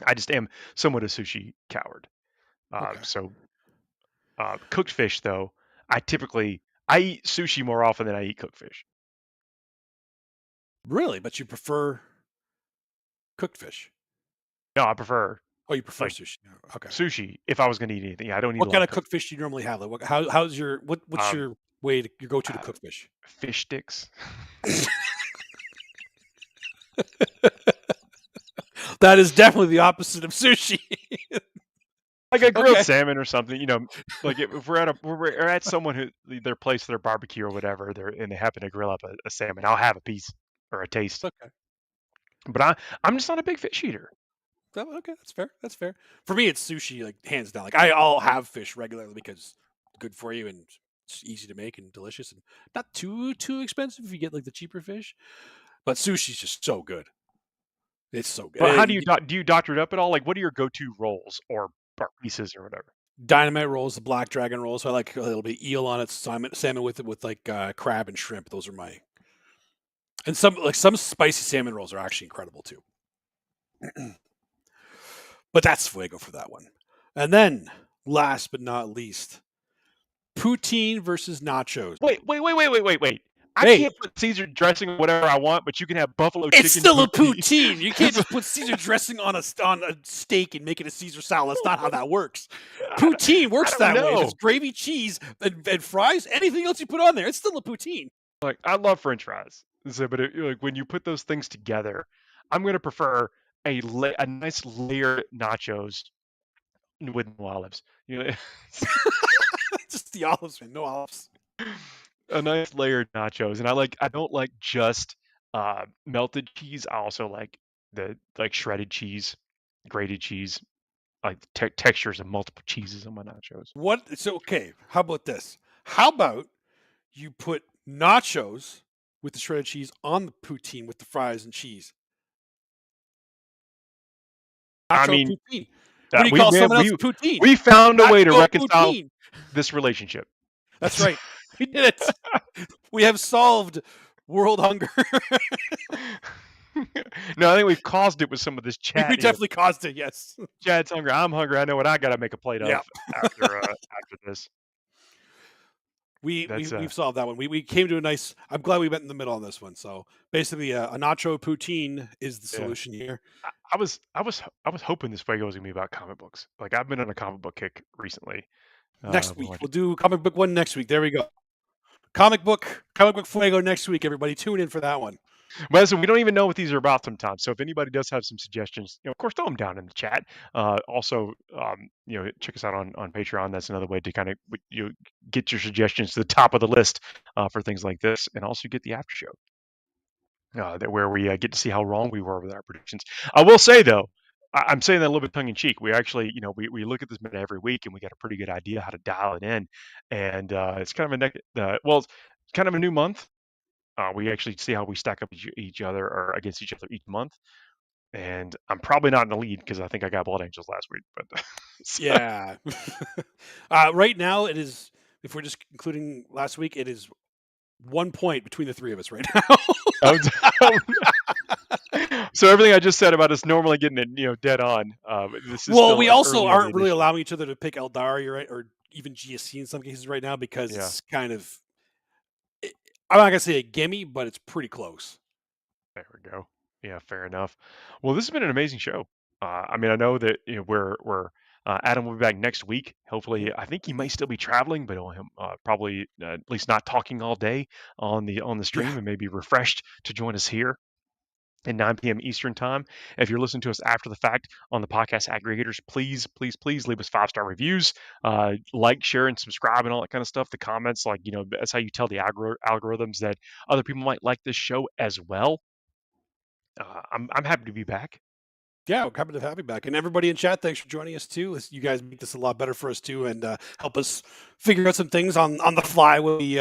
I just am somewhat a sushi coward. Okay. So cooked fish, though, I eat sushi more often than I eat cooked fish. Really, but you prefer cooked fish. No, I prefer Oh, you prefer like sushi. Okay. sushi if I was going to eat anything. Yeah, I don't eat a What lot kind of of cooked. cooked fish do you normally have? Like, how's your what's Um, your way to your go to uh, cook fish? Fish sticks. That is definitely the opposite of sushi. like a grilled Okay. salmon or something. Like if we're at someone who their place, their barbecue or whatever, and they happen to grill up a salmon, I'll have a piece or a taste. Okay. But I'm just not a big fish eater. Okay, that's fair. That's fair. For me, it's sushi, like hands down. Like I'll have fish regularly because it's good for you and it's easy to make and delicious and not too expensive if you get like the cheaper fish. But sushi's just so good. It's so good. But how do you doctor it up at all? Like, what are your go-to rolls or pieces or whatever? Dynamite rolls, the black dragon rolls. So I like a little bit eel on it, salmon with it with like crab and shrimp. Those are my and some spicy salmon rolls are actually incredible too. But that's fuego for that one. And then, last but not least, poutine versus nachos. Wait. I Hey, can't put Caesar dressing on whatever I want, but you can have buffalo it's chicken still a poutine. poutine. You can't just put Caesar dressing on a steak and make it a Caesar salad. That's not how that works. Poutine works I don't that way. If know. it's gravy, cheese, and fries, anything else you put on there, it's still a poutine. Like, I love French fries, so, but like when you put those things together, I'm gonna prefer a nice layered nachos with no olives. You know, Just the olives, man. No olives. a nice layered nachos, and I don't like just melted cheese. I also like the shredded cheese, grated cheese, like textures of multiple cheeses on my nachos. What? So, okay, how about this? How about you put nachos with the shredded cheese on the poutine with the fries and cheese? I Nacho mean, poutine. What do you we call man, someone else poutine? we found a way to Nacho reconcile poutine. this relationship. That's right. We did it. We have solved world hunger. No, I think we've caused it with some of this We chat here. definitely caused it. Yes. Chad's hungry. I'm hungry. I know what I got to make a plate of Yeah. after this. We've solved that one. We came to a nice. I'm glad we met in the middle on this one. So basically, a nacho poutine is the solution here. I was hoping this fuego was gonna be about comic books. Like, I've been on a comic book kick recently. Next week we'll do comic book one next week. There we go. Comic book fuego next week. Everybody tune in for that one. But listen, we don't even know what these are about sometimes. So if anybody does have some suggestions, of course, throw them down in the chat. Also, check us out on Patreon. That's another way to kind of get your suggestions to the top of the list for things like this, and also get the after show. Where we get to see how wrong we were with our predictions. I will say though, I'm saying that a little bit tongue in cheek. We actually, we look at this meta every week, and we got a pretty good idea how to dial it in. And it's kind of it's kind of a new month. We actually see how we stack up each other or against each other each month. And I'm probably not in the lead because I think I got Blood Angels last week. But Yeah. Right now, it is. If we're just including last week, it is 1 point between the three of us right now. So everything I just said about us normally getting it, dead on. This is we also aren't really allowing each other to pick Eldari, right, or even GSC in some cases right now because it's kind of. I'm not gonna say a gimme, but it's pretty close. There we go. Yeah, fair enough. Well, this has been an amazing show. I mean, I know that we're Adam will be back next week. Hopefully, I think he may still be traveling, but probably at least not talking all day on the stream, and maybe refreshed to join us here at 9 p.m. Eastern time. If you're listening to us after the fact on the podcast aggregators, please leave us 5-star reviews, like, share, and subscribe, and all that kind of stuff. The comments, that's how you tell the algorithms that other people might like this show as well. I'm happy to be back. Yeah, we're happy to have you back. And everybody in chat, thanks for joining us too. You guys make this a lot better for us too, and help us figure out some things on the fly when we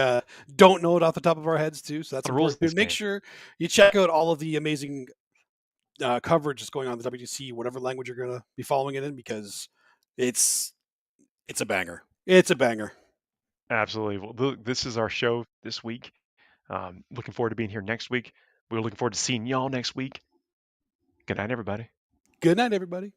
don't know it off the top of our heads too. So that's important. Make sure you check out all of the amazing coverage that's going on in the WTC, whatever language you're going to be following it in, because it's a banger. It's a banger. Absolutely. Well, this is our show this week. Looking forward to being here next week. We're looking forward to seeing y'all next week. Good night, everybody. Good night, everybody.